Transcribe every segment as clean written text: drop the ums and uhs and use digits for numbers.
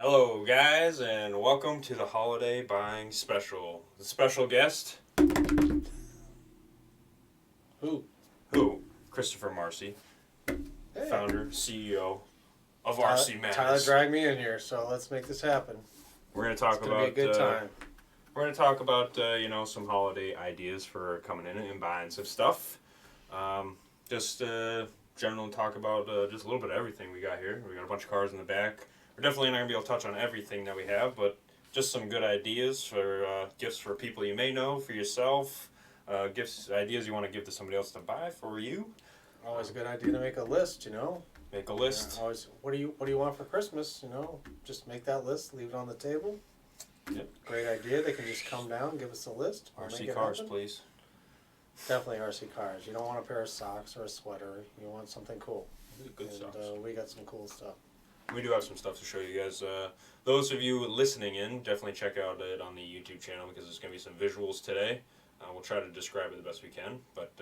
Hello, guys, and welcome to the holiday buying special. The special guest, Who? who? Christopher Marcy, Hey. founder, CEO of Tyler RCMadness. dragged me in here, so let's make this happen. We're going to talk It's gonna be a good time. We're going to talk about some holiday ideas for coming in and buying some stuff. Just generally talk about just a little bit of everything we got here. We got a bunch of cars in the back. We're definitely not going to be able to touch on everything that we have, but just some good ideas for gifts for people you may know, for yourself, ideas you want to give to somebody else to buy for you. Always a good idea to make a list, you know. Make a list. Yeah, always. What do you want for Christmas? You know, just make that list, leave it on the table. Yep. Great idea. They can just come down, give us a list. We'll RC make it cars, happen. please. Definitely RC cars. You don't want a pair of socks or a sweater. You want something cool. Good and stuff. we got some cool stuff. We do have some stuff to show you guys. Those of you listening in, definitely check out it on the YouTube channel because there's going to be some visuals today. We'll try to describe it the best we can. But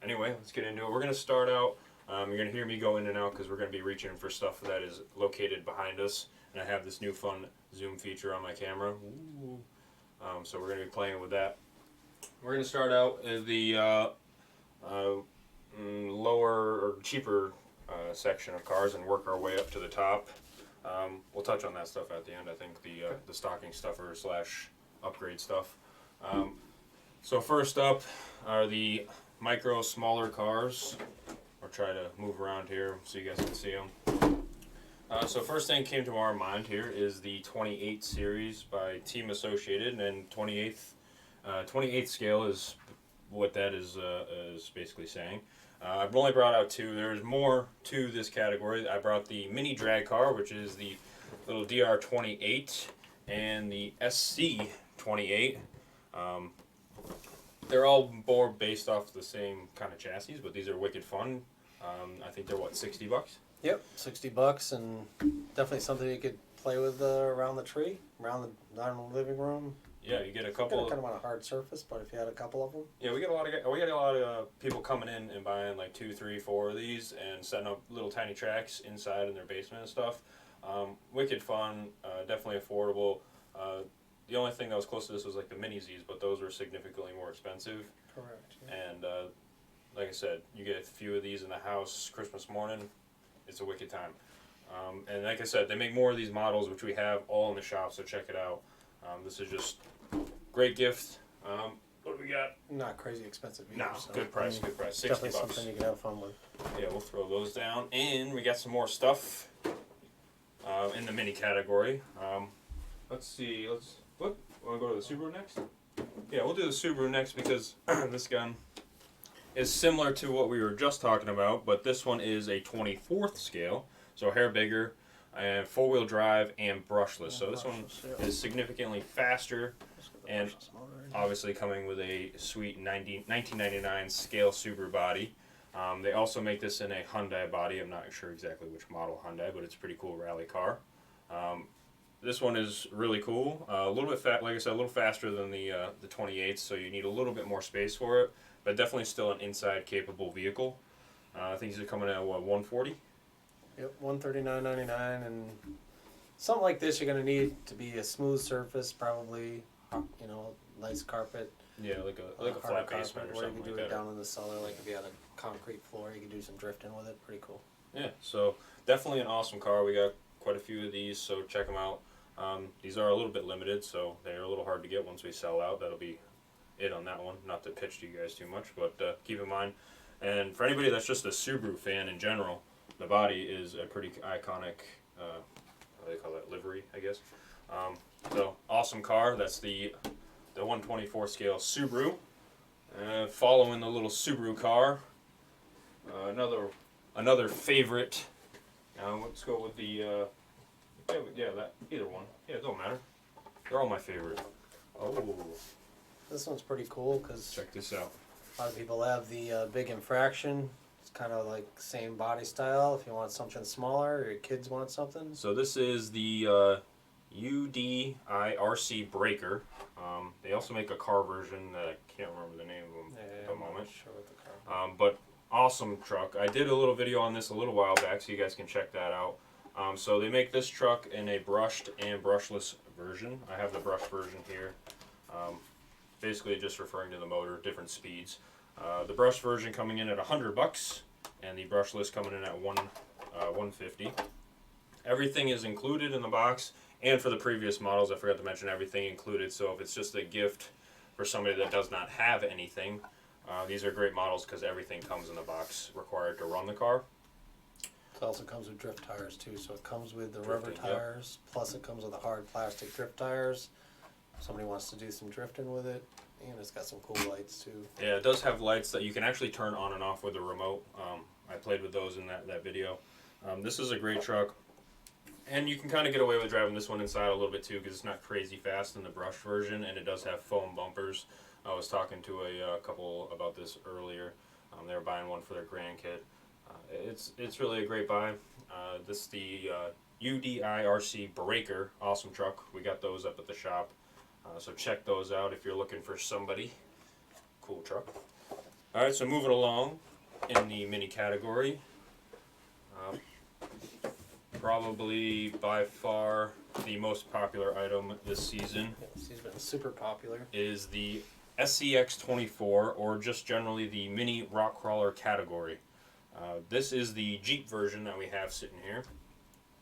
anyway, let's get into it. We're going to start out. You're going to hear me go in and out because we're going to be reaching for stuff that is located behind us. And I have this new fun zoom feature on my camera. Ooh. So we're going to be playing with that. We're going to start out at the lower or cheaper section of cars and work our way up to the top. We'll touch on that stuff at the end. I think the stocking stuffer / upgrade stuff. So first up are the micro smaller cars. I'll try to move around here so you guys can see them. So first thing came to our mind here is the 28 series by Team Associated, and 28th scale is what that is basically saying. I've only brought out two. There's more to this category. I brought the mini drag car, which is the little DR28, and the SC28. They're all more based off the same kind of chassis, but these are wicked fun. I think they're what, $60? Yep, $60, and definitely something you could play with around the tree, around the living room. Yeah, you get a couple. Kind of on a hard surface, but if you had a couple of them. Yeah, we get a lot of people coming in and buying like 2, 3, 4 of these and setting up little tiny tracks inside in their basement and stuff. Wicked fun, definitely affordable. The only thing that was close to this was like the mini Z's, but those were significantly more expensive. Correct. Yeah. And like I said, you get a few of these in the house Christmas morning. It's a wicked time. And like I said, they make more of these models, which we have all in the shop, so check it out. This is just great gift. What do we got? Not crazy expensive either. No, so, good price, good price. $60. Definitely something you can have fun with. Yeah, we'll throw those down. And we got some more stuff in the mini category. Let's see. Want to go to the Subaru next? Yeah, we'll do the Subaru next because this gun is similar to what we were just talking about, but this one is a 24th scale, so a hair bigger, and 4-wheel drive and brushless. So this one is significantly faster, and obviously coming with a sweet 1999 scale Subaru body. They also make this in a Hyundai body. I'm not sure exactly which model Hyundai, but it's a pretty cool rally car. This one is really cool. A little bit like I said, a little faster than the 28, so you need a little bit more space for it, but definitely still an inside capable vehicle. I think these are coming at what, $140? Yep, $139.99, and something like this you're gonna need to be a smooth surface, probably, nice carpet. Yeah, like a flat basement or or something you could do like it that. down in the cellar, like if you had a concrete floor, you could do some drifting with it. Pretty cool. Yeah, so definitely an awesome car. We got quite a few of these, so check them out. These are a little bit limited, so they're a little hard to get once we sell out. That'll be it on that one. Not to pitch to you guys too much, but keep in mind. And for anybody that's just a Subaru fan in general, the body is a pretty iconic, what do they call that, livery, I guess. So awesome car. That's the 124 scale Subaru. Following the little Subaru car, another favorite. Let's go with the that either one. Yeah, it don't matter. They're all my favorite. Oh, This one's pretty cool because check this out. a lot of people have the big infraction. It's kind of like same body style. If you want something smaller, or your kids want something. So this is the udirc breaker. They also make a car version that I can't remember the name of them at the moment. I'm not sure what the car. But awesome truck. I did a little video on this a little while back, so you guys can check that out. So they make this truck in a brushed and brushless version. I have the brush version here. Basically just referring to the motor, different speeds. The brush version coming in at $100, and the brushless coming in at $150. Everything is included in the box, and for the previous models, I forgot to mention everything included. So if it's just a gift for somebody that does not have anything, these are great models because everything comes in the box required to run the car. It also comes with drift tires too, so it comes with the Drifting, rubber tires, plus it comes with the hard plastic drift tires. If somebody wants to do some drifting with it, and it's got some cool lights too. Yeah, it does have lights that you can actually turn on and off with a remote. I played with those in that video. This is a great truck, and you can kind of get away with driving this one inside a little bit too because it's not crazy fast in the brush version, and it does have foam bumpers. I was talking to a couple about this earlier. They were buying one for their grandkid. It's really a great buy. This is the udirc breaker, awesome truck. We got those up at the shop, so check those out if you're looking for somebody. Cool truck. All right, so moving along in the mini category, probably by far the most popular item this season. Yes, he's been super popular. Is the SCX24, or just generally the mini rock crawler category. This is the Jeep version that we have sitting here.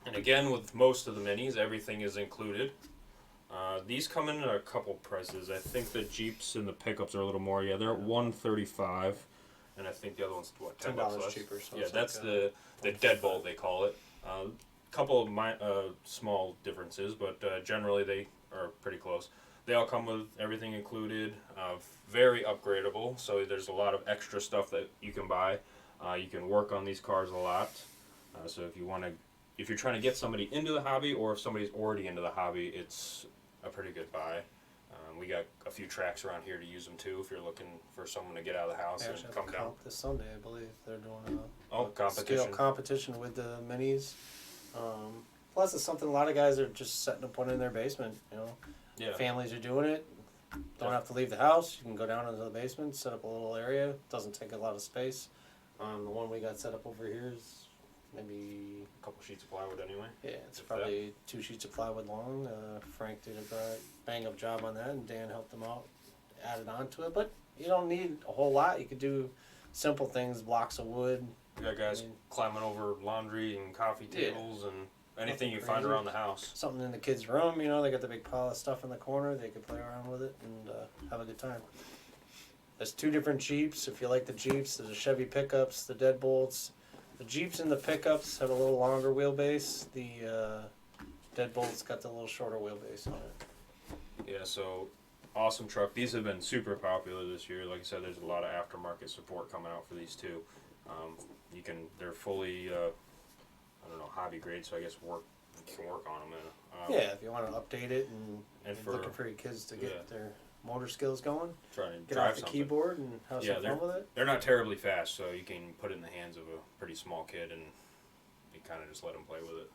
And again, with most of the minis, everything is included. These come in at a couple prices. I think the Jeeps and the pickups are a little more. Yeah, they're at $135, and I think the other one's what, $10 less? Cheaper. So Yeah, that's the deadbolt they call it. Couple of small differences, but generally they are pretty close. They all come with everything included. Very upgradable. So there's a lot of extra stuff that you can buy. You can work on these cars a lot. So if you're trying to get somebody into the hobby, or if somebody's already into the hobby, it's a pretty good buy. We got a few tracks around here to use them too. If you're looking for someone to get out of the house and come down. This Sunday, I believe they're doing a competition. scale competition with the minis. Plus, it's something a lot of guys are just setting up one in their basement. You know, Yeah. families are doing it. Don't have to leave the house. You can go down into the basement, set up a little area. Doesn't take a lot of space. The one we got set up over here is maybe A couple sheets of plywood anyway. yeah, it's If probably 2 sheets of plywood long. Frank did a bang up job on that, and Dan helped him out, added on to it. But you don't need a whole lot. You could do simple things, blocks of wood. We got guys climbing over laundry and coffee tables and anything you find crazy. around the house. Something in the kids' room, you know, they got the big pile of stuff in the corner. They could play around with it and have a good time. There's 2 different Jeeps. If you like the Jeeps, there's the Chevy pickups, the deadbolts. The Jeeps and the pickups have a little longer wheelbase. The deadbolts got the little shorter wheelbase on it. Yeah, so awesome truck. These have been super popular this year. Like I said, there's a lot of aftermarket support coming out for these too. They're fully, hobby grade. So I guess you can work on them. Yeah, if you want to update it and And looking for your kids to get their motor skills going, trying to get drive off the something. keyboard and have some fun with it. They're not terribly fast, so you can put it in the hands of a pretty small kid and you kind of just let them play with it.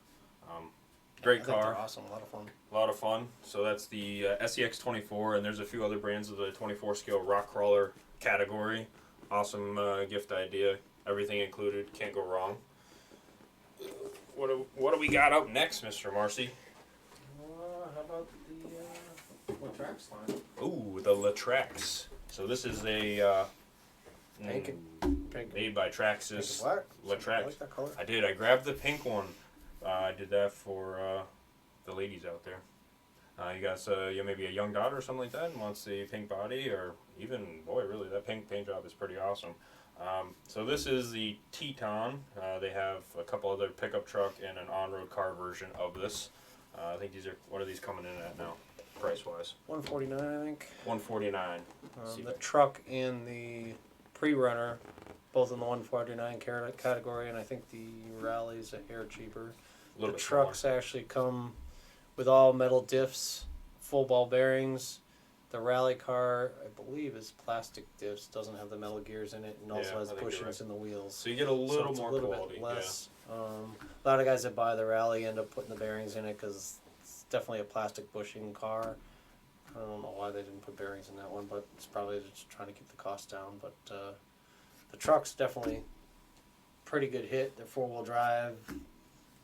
Great I think car. they're awesome, a lot of fun. A lot of fun. So that's the SCX24, and there's a few other brands of the 24 scale rock crawler category. Awesome gift idea. Everything included. Can't go wrong. What do we got up next, Mr. Marcy? How about the Trax line? Ooh, the Traxxas. So this is a Pink made by Traxxas. black. Traxxas. I like that color. I did. I grabbed the pink one. I did that for the ladies out there. You got maybe a young daughter or something like that and wants the pink body, or even, boy, really, that pink paint job is pretty awesome. So this is the Teton. They have a couple other pickup truck and an on-road car version of this. I think what are these coming in at now, price-wise? $149, I think. $149. The truck and the pre-runner, both in the $149 category, and I think the Rally's a hair cheaper. The trucks actually come with all metal diffs, full ball bearings. The Rally car, I believe, is plastic diffs, doesn't have the metal gears in it, and also has bushings in the wheels. So you get a little more quality. Bit less. Yeah. A lot of guys that buy the Rally end up putting the bearings in it because it's definitely a plastic bushing car. I don't know why they didn't put bearings in that one, but it's probably just trying to keep the cost down. But the truck's definitely pretty good hit. They're 4-wheel drive.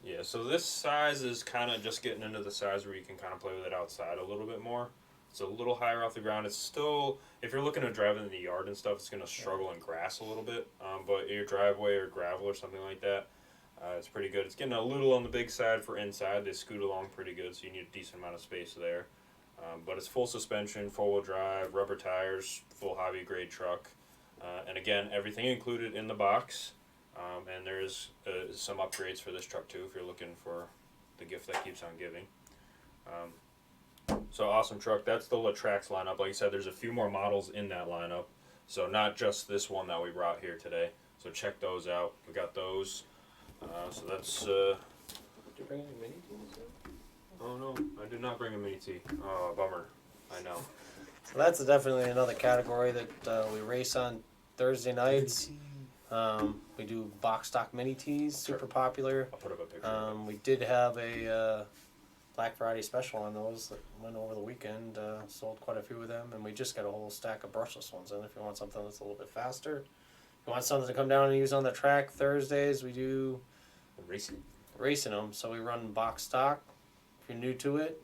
Yeah, so this size is kind of just getting into the size where you can kind of play with it outside a little bit more. It's a little higher off the ground. It's still, if you're looking to drive it in the yard and stuff, it's going to struggle in grass a little bit. But your driveway or gravel or something like that, it's pretty good. It's getting a little on the big side for inside. They scoot along pretty good, so you need a decent amount of space there. But it's full suspension, four-wheel drive, rubber tires, full hobby grade truck. And again, everything included in the box. And there's some upgrades for this truck too if you're looking for the gift that keeps on giving. So awesome truck. That's the traxxas lineup. Like I said, there's a few more models in that lineup. So not just this one that we brought here today. So check those out. We got those. So that's... Did you bring any mini tees? Oh no, I did not bring a mini T. Oh, bummer. I know. So that's definitely another category that we race on Thursday nights. We do box stock mini tees, super popular. I'll put up a picture. We did have a Black Friday special on those that went over the weekend. Sold quite a few of them, and we just got a whole stack of brushless ones in if you want something that's a little bit faster. If you want something to come down and use on the track, Thursdays we do racing them. So we run box stock. If you're new to it,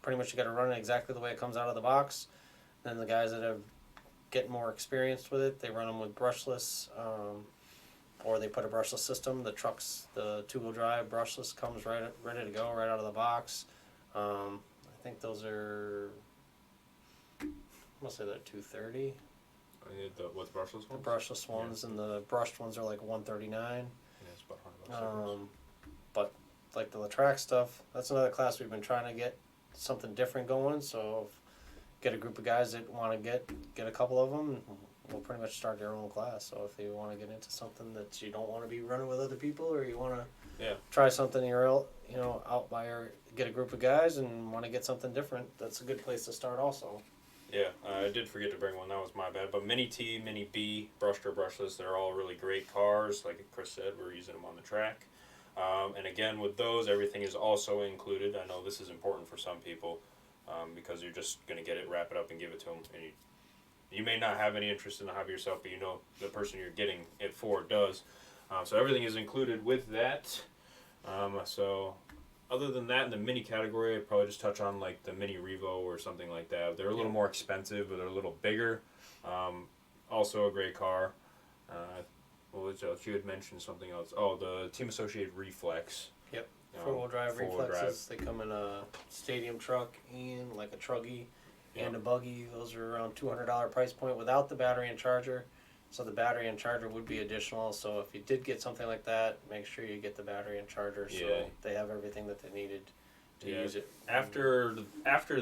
pretty much you got to run it exactly the way it comes out of the box. Then the guys that have getting more experienced with it, they run them with brushless, or they put a brushless system. The trucks, the two-wheel drive brushless comes ready to go right out of the box. I think those are, I must say they're $230. What's the brushless ones? The brushless ones, and the brushed ones are like $139. Yeah, it's about $100. But like the track stuff, that's another class we've been trying to get something different going. So get a group of guys that want to get a couple of them, we'll pretty much start their own class. So if you want to get into something that you don't want to be running with other people, or you want to try something you're out by get a group of guys and want to get something different, that's a good place to start also. Yeah, I did forget to bring one. That was my bad. But Mini T, Mini B, brushed or brushless, they're all really great cars. Like Chris said, we're using them on the track. And again, with those, everything is also included. I know this is important for some people. Because you're just going to get it, wrap it up, and give it to them. And you may not have any interest in the hobby yourself, but you know the person you're getting it for does. So everything is included with that. So other than that, in the mini category, I'd probably just touch on like the Mini Revo or something like that. They're a little more expensive, but they're a little bigger. Also a great car. You had mentioned something else. Oh, the Team Associated Reflex. Yep. Four-wheel drive reflexes. They come in a stadium truck and like a truggy and a buggy. Those are around $200 price point without the battery and charger. So the battery and charger would be additional. So if you did get something like that, make sure you get the battery and charger so they have everything that they needed to use it. After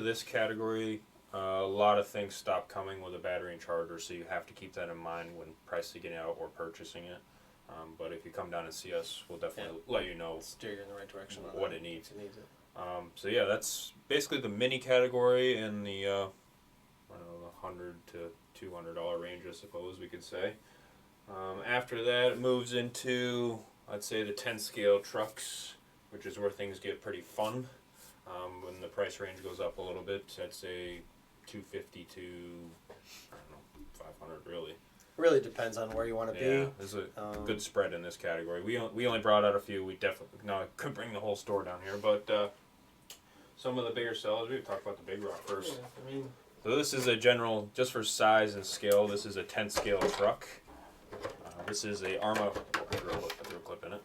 this category, a lot of things stop coming with a battery and charger, so you have to keep that in mind when pricing it out or purchasing it. But if you come down and see us, we'll definitely let you know. Steer you in the right direction on what it needs. It needs it. So yeah, that's basically the mini category in the I don't know, the $100 to $200 range, I suppose we could say. After that, it moves into, I'd say, the 10 scale trucks, which is where things get pretty fun. When the price range goes up a little bit, I'd say $250 to I don't know, $500 really. Really depends on where you want to be. There's a good spread in this category. We only brought out a few. We definitely I couldn't bring the whole store down here, but some of the bigger sellers. We talked about the Big Rock first. Yeah, so this is a general, just for size and scale. This is a 10 scale truck. This is a Arma. I threw a clip in it.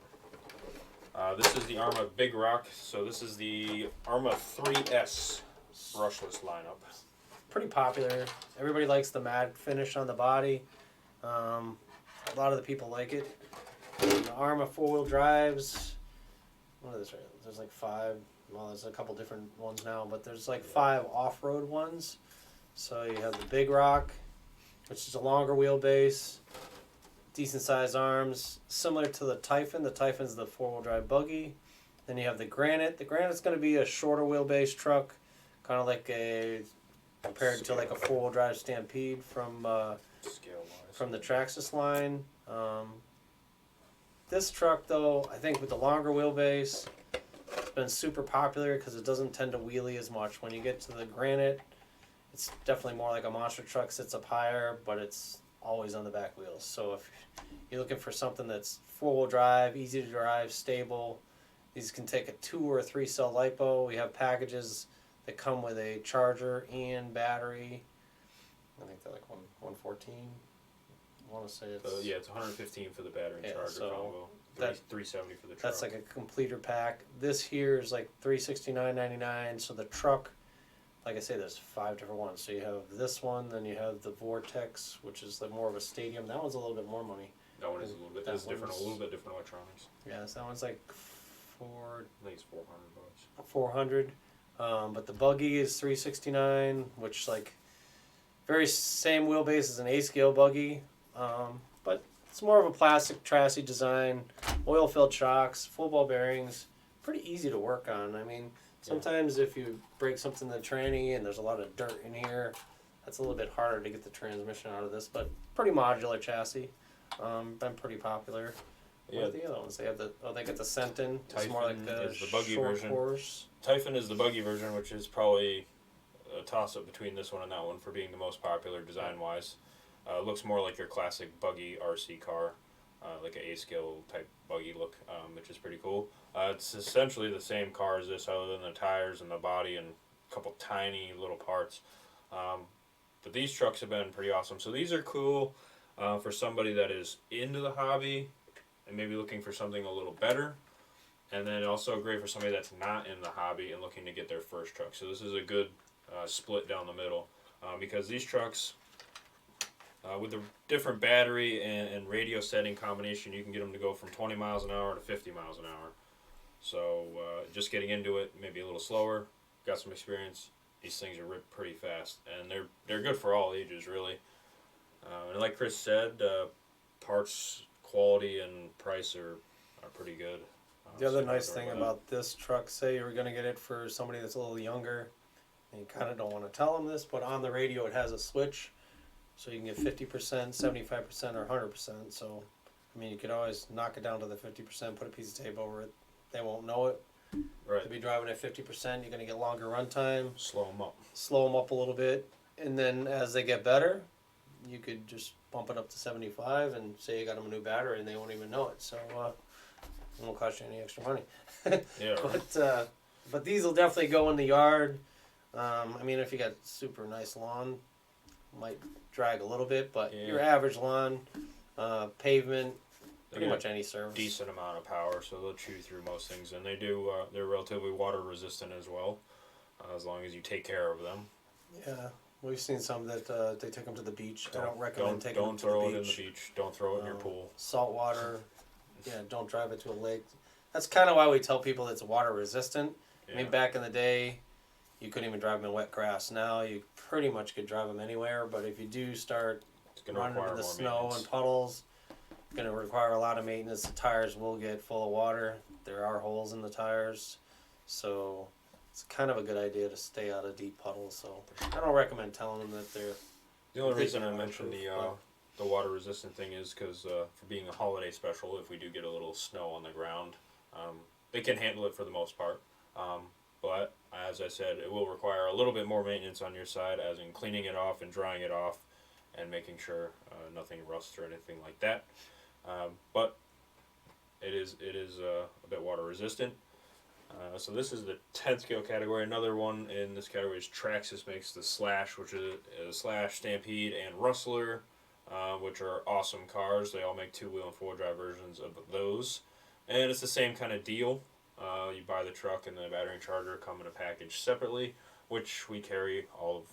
This is the Arma Big Rock. So this is the Arma 3S brushless lineup. Pretty popular. Everybody likes the matte finish on the body. A lot of the people like it. The Arma four-wheel drives. What is there? There's like 5. Well, there's a couple different ones now, but there's like 5 off-road ones. So you have the Big Rock, which is a longer wheelbase, decent sized arms, similar to the Typhon. The Typhon's the four-wheel drive buggy. Then you have the Granite. The Granite's going to be a shorter wheelbase truck, kind of like compared to like a four-wheel drive Stampede from the traxxas line. This truck, though, I think with the longer wheelbase, it's been super popular because it doesn't tend to wheelie as much. When you get to the Granite, it's definitely more like a monster truck, sits up higher, but it's always on the back wheels. So if you're looking for something that's four-wheel drive, easy to drive, stable, These can take a 2 or a 3 cell LiPo. We have packages that come with a charger and battery. I think they're like 114. I want to say it's... yeah, it's 115 for the battery and charger so combo. 370 for the truck. That's like a completer pack. This here is like $369.99. So the truck, like I say, there's 5 different ones. So you have this one, then you have the Vortex, which is like more of a stadium. That one's a little bit more money. That one is a little bit different, a little bit different electronics. Yeah, so that one's like I think it's $400. 400. But the buggy is $369, which like very same wheelbase as an A-scale buggy, but it's more of a plastic chassis design, oil-filled shocks, full ball bearings, pretty easy to work on. I mean, sometimes if you break something in the tranny and there's a lot of dirt in here, that's a little bit harder to get the transmission out of this, but pretty modular chassis. Been pretty popular. What are the other ones? They have they got the Sentin. It's more like the buggy version. Horse. Typhon is the buggy version, which is probably a toss-up between this one and that one for being the most popular design-wise. Looks more like your classic buggy RC car, like an A-scale type buggy look, which is pretty cool. It's essentially the same car as this, other than the tires and the body and a couple tiny little parts. But these trucks have been pretty awesome. So these are cool for somebody that is into the hobby and maybe looking for something a little better. And then also great for somebody that's not in the hobby and looking to get their first truck. So this is a good split down the middle, because these trucks, with the different battery and radio setting combination, you can get them to go from 20 miles an hour to 50 miles an hour. So just getting into it, maybe a little slower, got some experience, these things are ripped pretty fast. And they're good for all ages, really. And like Chris said, parts quality and price are pretty good. The other nice thing about this truck, say you were going to get it for somebody that's a little younger, and you kind of don't want to tell them this, but on the radio it has a switch, so you can get 50%, 75%, or 100%. So, I mean, you could always knock it down to the 50%, put a piece of tape over it. They won't know it. Right. They'll be driving at 50%. You're going to get longer run time. Slow them up. Slow them up a little bit, and then as they get better, you could just bump it up to 75 and say you got them a new battery, and they won't even know it. So. It won't cost you any extra money. Yeah. Right. But these will definitely go in the yard. I mean, if you got super nice lawn, might drag a little bit, but your average lawn, pavement, pretty much any surface. Decent amount of power, so they'll chew through most things, and they do. They're relatively water resistant as well, as long as you take care of them. Yeah. We've seen some that they take them to the beach. I don't recommend taking them to the beach. Don't throw it in the beach. Don't throw it in your pool. Salt water. Yeah, don't drive it to a lake. That's kind of why we tell people it's water resistant. Yeah. I mean, back in the day, you couldn't even drive them in wet grass. Now you pretty much could drive them anywhere, but if you do start running in the snow and puddles, it's going to require a lot of maintenance. The tires will get full of water. There are holes in the tires, so it's kind of a good idea to stay out of deep puddles. So I don't recommend telling them that they're... The only reason I mentioned the water resistant thing is because for being a holiday special, if we do get a little snow on the ground, they can handle it for the most part. But as I said, it will require a little bit more maintenance on your side, as in cleaning it off and drying it off and making sure nothing rusts or anything like that. But it is a bit water resistant. So this is the 10 scale category. Another one in this category is Traxxas makes the Slash, which is a Slash, Stampede, and Rustler. Which are awesome cars. They all make 2-wheel and 4-drive versions of those. And it's the same kind of deal. You buy the truck and the battery and charger come in a package separately, which we carry all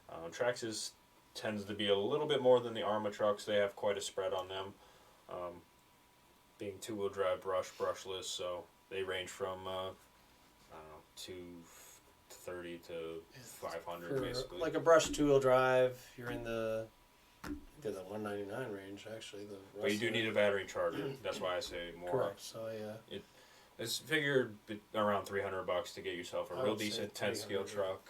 of. Traxxas tends to be a little bit more than the Arma trucks. They have quite a spread on them. Being 2-wheel drive, brushless, so they range from, I don't know, 230 to 500 basically. Like a brush 2-wheel drive, you're in the... the 199 range, actually. But you do need a battery charger. That's why I say more. Correct. So yeah. It's figured around $300 to get yourself a real decent 10 scale truck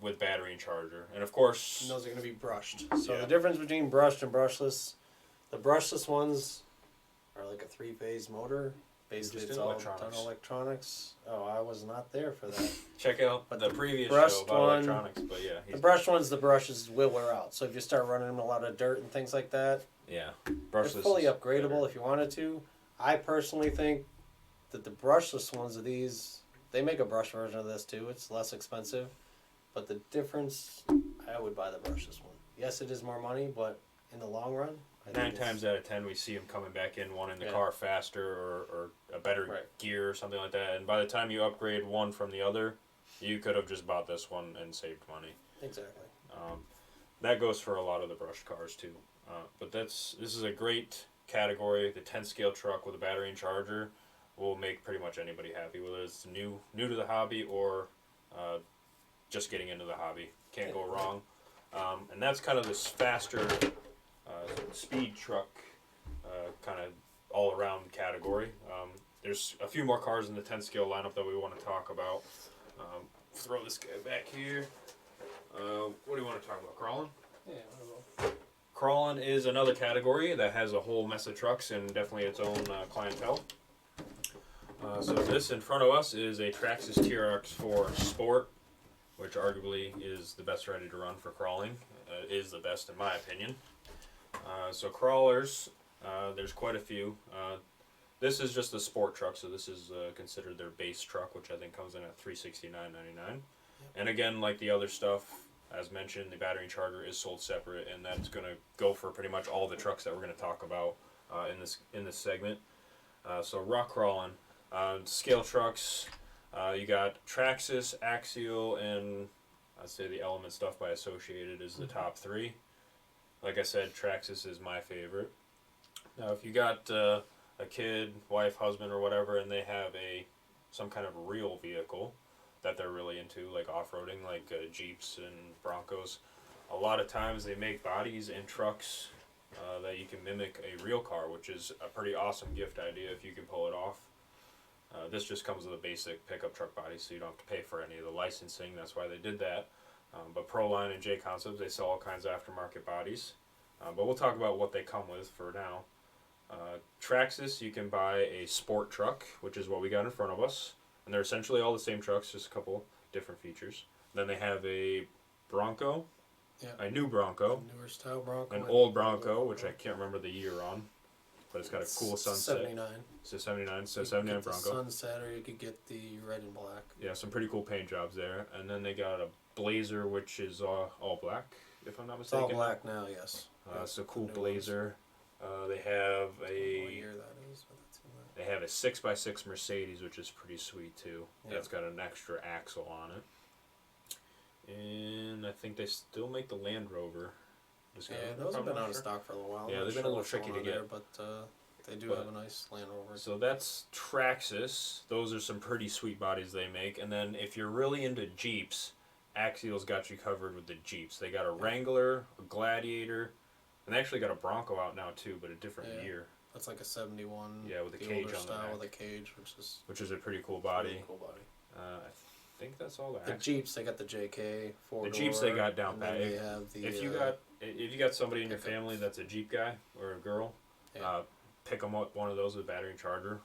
with battery and charger, and of course. And those are going to be brushed. So the difference between brushed and brushless, the brushless ones are like a 3-phase motor. Basically, it's all done electronics. Oh, I was not there for that. Check out the previous show about electronics, but yeah. The brushed ones, the brushes will wear out. So if you start running them in a lot of dirt and things like that, yeah, they're fully upgradable if you wanted to. I personally think that the brushless ones of these, they make a brush version of this too. It's less expensive, but the difference, I would buy the brushless one. Yes, it is more money, but in the long run, 9 times out of 10 we see them coming back in wanting the car faster or a better gear or something like that. And by the time you upgrade one from the other, you could have just bought this one and saved money. Exactly. That goes for a lot of the brushed cars too. But this is a great category. The 10 scale truck with a battery and charger will make pretty much anybody happy, whether it's new to the hobby or just getting into the hobby. Can't go wrong. And that's kind of this faster speed truck kind of all around category. There's a few more cars in the 10 scale lineup that we want to talk about. Throw this guy back here. What do you want to talk about? Crawling? Yeah, I will. Crawling is another category that has a whole mess of trucks and definitely its own clientele. So this in front of us is a Traxxas TRX4 Sport, which arguably is the best ready to run for crawling. Is the best in my opinion. So crawlers, there's quite a few. This is just a sport truck, so this is considered their base truck, which I think comes in at $369.99. Yep. And again, like the other stuff, as mentioned, the battery and charger is sold separate, and that's going to go for pretty much all the trucks that we're going to talk about in this segment. So rock crawling, scale trucks, you got Traxxas, Axial, and I'd say the Element stuff by Associated is the top three. Like I said, Traxxas is my favorite. Now, if you got a kid, wife, husband, or whatever, and they have some kind of real vehicle that they're really into, like off-roading, like Jeeps and Broncos, a lot of times they make bodies in trucks that you can mimic a real car, which is a pretty awesome gift idea if you can pull it off. This just comes with a basic pickup truck body, so you don't have to pay for any of the licensing. That's why they did that. But Proline and J-Concepts, they sell all kinds of aftermarket bodies. But we'll talk about what they come with for now. Traxxas, you can buy a sport truck, which is what we got in front of us. And they're essentially all the same trucks, just a couple different features. Then they have a Bronco, a new Bronco, a newer style Bronco, an old Bronco, which I can't remember the year on, but it's got a cool sunset. 79. So 79, so 79 Bronco. Sunset, or you could get the red and black. Yeah, some pretty cool paint jobs there. And then they got a Blazer, which is all black, if I'm not mistaken. It's all black now, yes. So cool Blazer. They have what year that is. They have a 6x6 Mercedes, which is pretty sweet too. Yeah. That's got an extra axle on it. And I think they still make the Land Rover. Those have been out of stock for a little while. Yeah, they've been a little tricky to get. But they do have a nice Land Rover. So that's Traxxas. Those are some pretty sweet bodies they make. And then if you're really into Jeeps, Axial's got you covered with the Jeeps. They got a Wrangler, a Gladiator, and they actually got a Bronco out now too, but a different year. That's like a 71. Yeah, with a cage on the back. With a cage, which is a pretty cool body. Really cool body. I think that's all that. The Jeeps, they got the JK 4-door. The Jeeps they got down pat. They have the, if you got somebody in your family that's a Jeep guy or a girl, pick them up one of those with a battery and charger.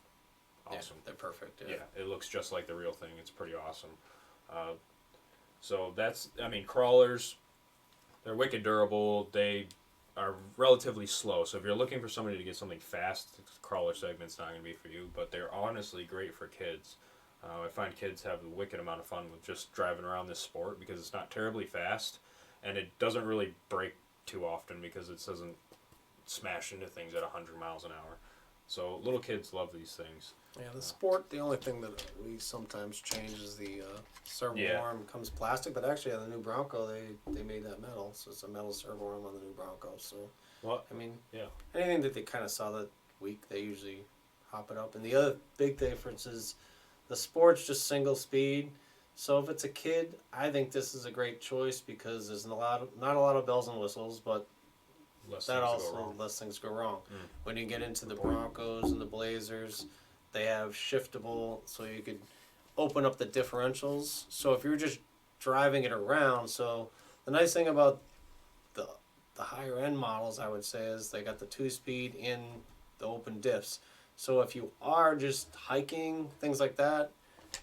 Awesome. Yeah, they're perfect. Yeah, it looks just like the real thing. It's pretty awesome. So crawlers, they're wicked durable. They are relatively slow. So if you're looking for somebody to get something fast, the crawler segment's not going to be for you, but they're honestly great for kids. I find kids have a wicked amount of fun with just driving around this sport because it's not terribly fast and it doesn't really break too often because it doesn't smash into things at 100 miles an hour. So little kids love these things. Yeah, the sport, the only thing that we sometimes change is the servo arm comes plastic, but actually on the new Bronco they made that metal, so it's a metal servo arm on the new Bronco. So anything that they kind of saw that week, they usually hop it up. And the other big difference is the sport's just single speed. So if it's a kid, I think this is a great choice because there's not a lot of bells and whistles, but less things go wrong. When you get into the Broncos and the Blazers, they have shiftable, so you could open up the differentials. So if you're just driving it around, so the nice thing about the higher end models, I would say, is they got the 2-speed in the open diffs. So if you are just hiking, things like that,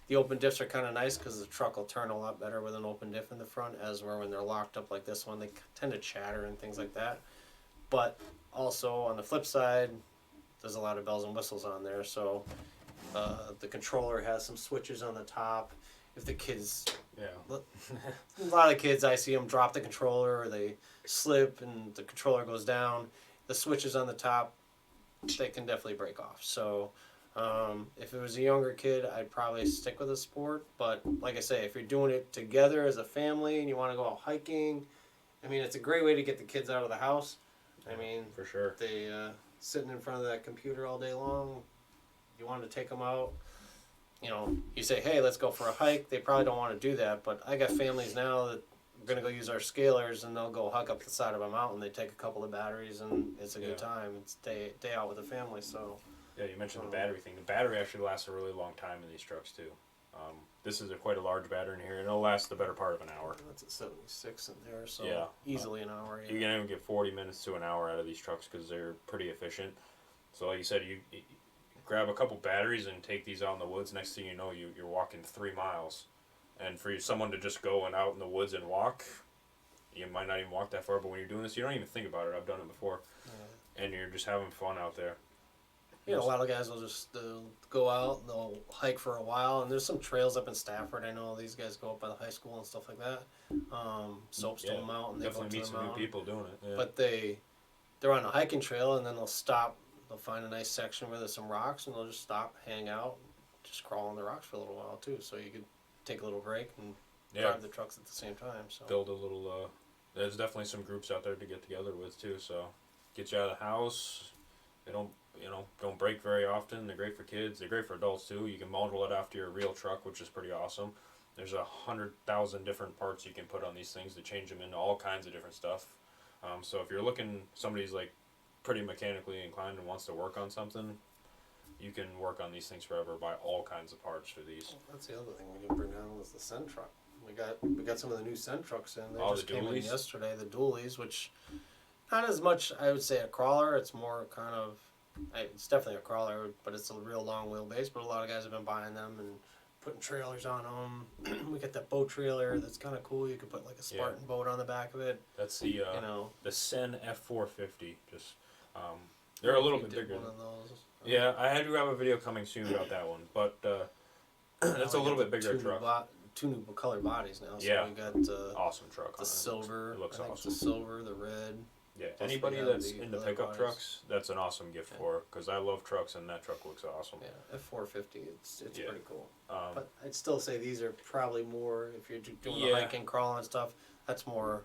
the open diffs are kind of nice because the truck will turn a lot better with an open diff in the front, as where when they're locked up like this one, they tend to chatter and things like that. But also on the flip side, there's a lot of bells and whistles on there. So The controller has some switches on the top. If the kids, Yeah. a lot of kids, I see them drop the controller or they slip and the controller goes down. The switches on the top, they can definitely break off. So if it was a younger kid, I'd probably stick with a sport. But like I say, if you're doing it together as a family and you want to go out hiking, I mean, it's a great way to get the kids out of the house. I mean, for sure. They sitting in front of that computer all day long. You want to take them out. You know, you say, hey, let's go for a hike. They probably don't want to do that. But I got families now that are going to go use our scalers and they'll go hike up the side of a mountain. They take a couple of batteries and it's a good time. It's day out with the family. So. Yeah, you mentioned the battery thing. The battery actually lasts a really long time in these trucks too. This is quite a large battery in here, and it'll last the better part of an hour. That's a 76 in there, so easily an hour. Yeah. You can even get 40 minutes to an hour out of these trucks because they're pretty efficient. So like you said, you grab a couple batteries and take these out in the woods. Next thing you know, you're walking 3 miles. And for someone to just go and out in the woods and walk, you might not even walk that far, but when you're doing this, you don't even think about it. I've done it before. Yeah. And you're just having fun out there. You know, a lot of guys will just go out and they'll hike for a while. And there's some trails up in Stafford. I know these guys go up by the high school and stuff like that. Soapstone Mountain. They definitely meet some new people doing it. Yeah. But they're on a hiking trail and then they'll stop. They'll find a nice section where there's some rocks and they'll just stop, hang out, just crawl on the rocks for a little while too. So you could take a little break and drive the trucks at the same time. So build a little. There's definitely some groups out there to get together with too. So get you out of the house. They don't break very often. They're great for kids. They're great for adults too. You can model it after your real truck, which is pretty awesome. There's 100,000 different parts you can put on these things to change them into all kinds of different stuff. So if you're looking, somebody's like pretty mechanically inclined and wants to work on something, you can work on these things forever. Buy all kinds of parts for these. Well, that's the other thing we didn't bring down was the Sen truck. We got some of the new Sen trucks in. They just came in yesterday. The dualies, which not as much I would say a crawler. It's more kind of. It's definitely a crawler, but it's a real long wheelbase. But a lot of guys have been buying them and putting trailers on them. We got that boat trailer that's kind of cool. You could put like a Spartan boat on the back of it. That's the the Sen F450. Just they're a little bit bigger. One of those. Yeah, I had to have a video coming soon about that one, but that's a little bit bigger truck. Two new color bodies now. So we got awesome truck. The silver. It looks awesome. The silver, the red. Yeah, anybody that's into pickup trucks, that's an awesome gift for, because I love trucks and that truck looks awesome. Yeah, F450, it's pretty cool. But I'd still say these are probably more, if you're doing the hiking, crawling and stuff, that's more,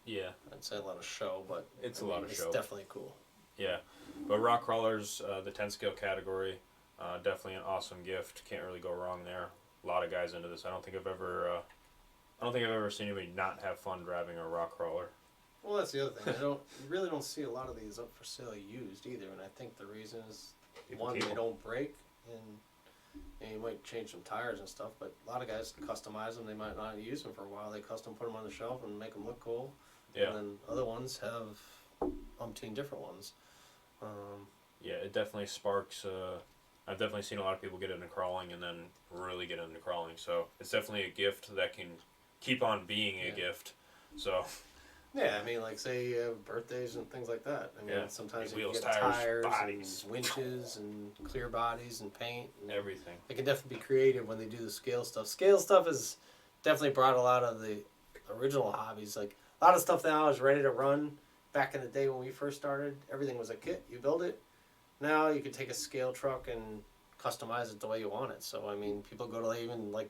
I'd say a lot of show, but it's a lot of show. It's definitely cool. Yeah, but rock crawlers, the 10 scale category, definitely an awesome gift. Can't really go wrong there. A lot of guys into this. I don't think I've ever seen anybody not have fun driving a rock crawler. Well, that's the other thing. You really don't see a lot of these up for sale used either, and I think the reason is one, they don't break, and you might change some tires and stuff. But a lot of guys customize them. They might not use them for a while. They custom put them on the shelf and make them look cool. Yeah. And then other ones have umpteen different ones. Yeah, it definitely sparks. I've definitely seen a lot of people get into crawling and then really get into crawling. So it's definitely a gift that can keep on being a gift. So. Yeah, I mean, like, say you have birthdays and things like that. I mean, sometimes you get tires, and winches and clear bodies and paint. And everything. They can definitely be creative when they do the scale stuff. Scale stuff has definitely brought a lot of the original hobbies. Like, a lot of stuff now is ready to run. Back in the day when we first started, everything was a kit. You build it. Now you can take a scale truck and customize it the way you want it. So, I mean, people go to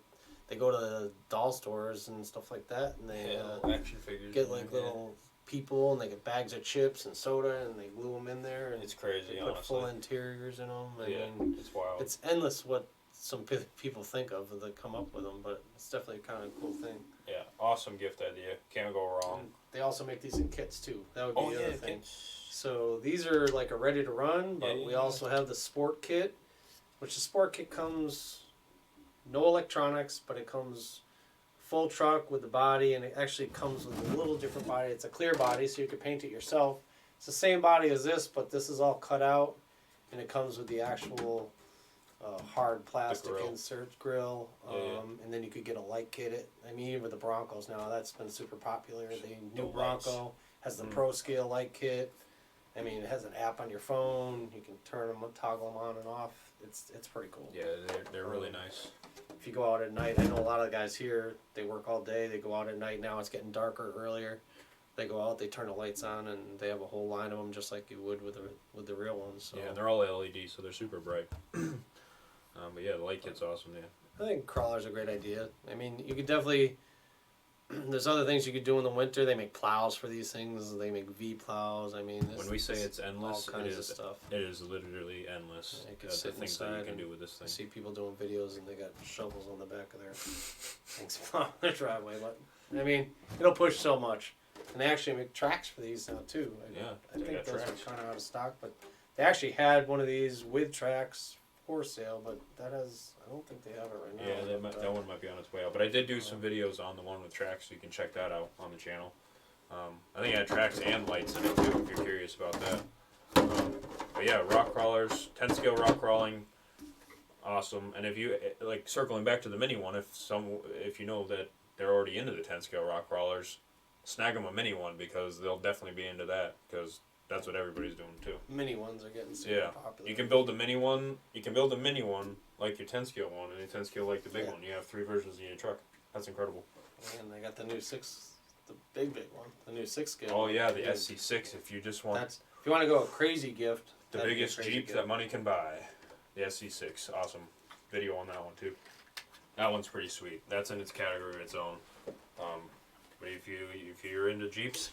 they go to the doll stores and stuff like that, and they action figures get like little people, and they get bags of chips and soda, and they glue them in there. And it's crazy. They put full interiors in them. It's wild. It's endless what some people think of that come up with them, but it's definitely kind of a cool thing. Yeah, awesome gift idea. Can't go wrong. And they also make these in kits too. That would be the other thing. So these are like a ready to run, but we also have the sport kit, which the sport kit comes. No electronics, but it comes full truck with the body, and it actually comes with a little different body. It's a clear body, so you can paint it yourself. It's the same body as this, but this is all cut out, and it comes with the actual hard plastic insert grill, and then you could get a light kit. I mean, even with the Broncos now, that's been super popular. The new Bronco has the Pro Scale light kit. I mean, it has an app on your phone. You can turn them, toggle them on and off. it's pretty cool. Yeah, they're really nice. If you go out at night, I know a lot of the guys here, they work all day, they go out at night. Now it's getting darker earlier. They go out, they turn the lights on, and they have a whole line of them just like you would with the real ones. So. Yeah, they're all LED, so they're super bright. But yeah, the light kit's awesome. Yeah. I think crawler's a great idea. I mean, you could definitely. There's other things you could do in the winter. They make plows for these things. They make V plows. I mean, when we say it's endless, all kinds of stuff. It is literally endless. You could The sit things that you inside can and do with this thing. I see people doing videos and they got shovels on the back of their things plowing their driveway. But I mean, it'll push so much. And they actually make tracks for these now too. I think those are kind of out of stock, but they actually had one of these with tracks for sale, but I don't think they have it right now. Yeah, that one might be on its way out. But I did do some videos on the one with tracks, so you can check that out on the channel. I think it had tracks and lights in it too, if you're curious about that. But yeah, rock crawlers, 10 scale rock crawling, awesome. And if you like circling back to the mini one, if you know that they're already into the 10 scale rock crawlers, snag them a mini one because they'll definitely be into that because that's what everybody's doing too. Mini ones are getting super popular. You can build a mini one. You can build a mini one like your 10 scale one, and a 10 scale like the big one. You have 3 versions in your truck. That's incredible. And they got the new 6, the big one, the new 6 scale. Oh yeah, the SC6. If you just want, if you want to go a crazy gift, the biggest Jeep that money can buy, the SC6. Awesome. Video on that one too. That one's pretty sweet. That's in its category of its own. But if you're into Jeeps,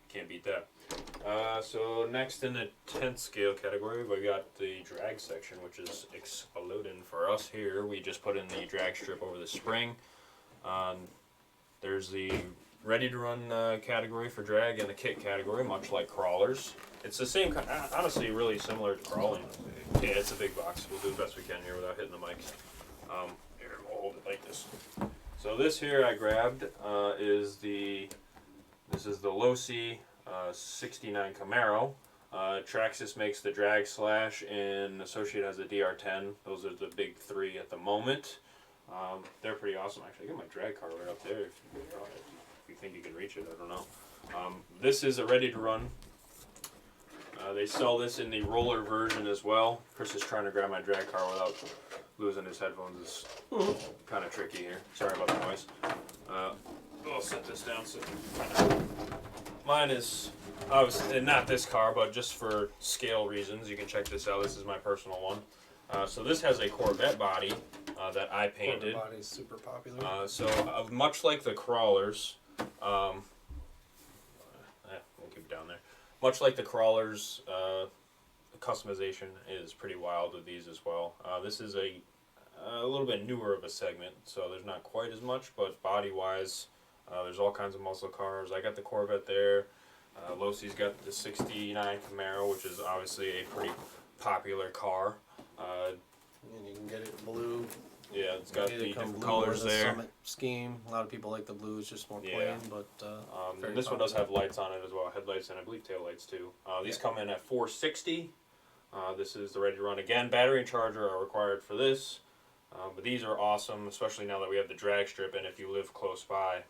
can't beat that. So next in the 10th scale category, we got the drag section, which is exploding for us here. We just put in the drag strip over the spring. There's the ready to run category for drag and the kit category, much like crawlers. It's the same kind, honestly, really similar to crawling. Yeah, it's a big box. We'll do the best we can here without hitting the mics. Here, we'll hold it like this. So this here I grabbed is the Losi 69 Camaro. Traxxas makes the drag slash and Associate has the DR10. Those are the big 3 at the moment. They're pretty awesome actually. I got my drag car right up there if you think you can reach it, I don't know. This is a ready to run. They sell this in the roller version as well. Chris is trying to grab my drag car without losing his headphones. Is kind of tricky here. Sorry about the noise. I'll set this down so mine is obviously not this car, but just for scale reasons, you can check this out. This is my personal one. So this has a Corvette body that I painted. Corvette body is super popular. So much like the crawlers, we'll keep it down there. Much like the crawlers, customization is pretty wild with these as well. This is a little bit newer of a segment, so there's not quite as much, but body-wise, there's all kinds of muscle cars. I got the Corvette there. Losi's got the 69 Camaro, which is obviously a pretty popular car. And you can get it blue. Yeah, it's got the different blue colors or the there. Summit scheme. A lot of people like the blue. It's just more plain, but this one does have lights on it as well, headlights and I believe tail lights too. These come in at $460. This is the ready to run again. Battery and charger are required for this, but these are awesome, especially now that we have the drag strip. And if you live close by,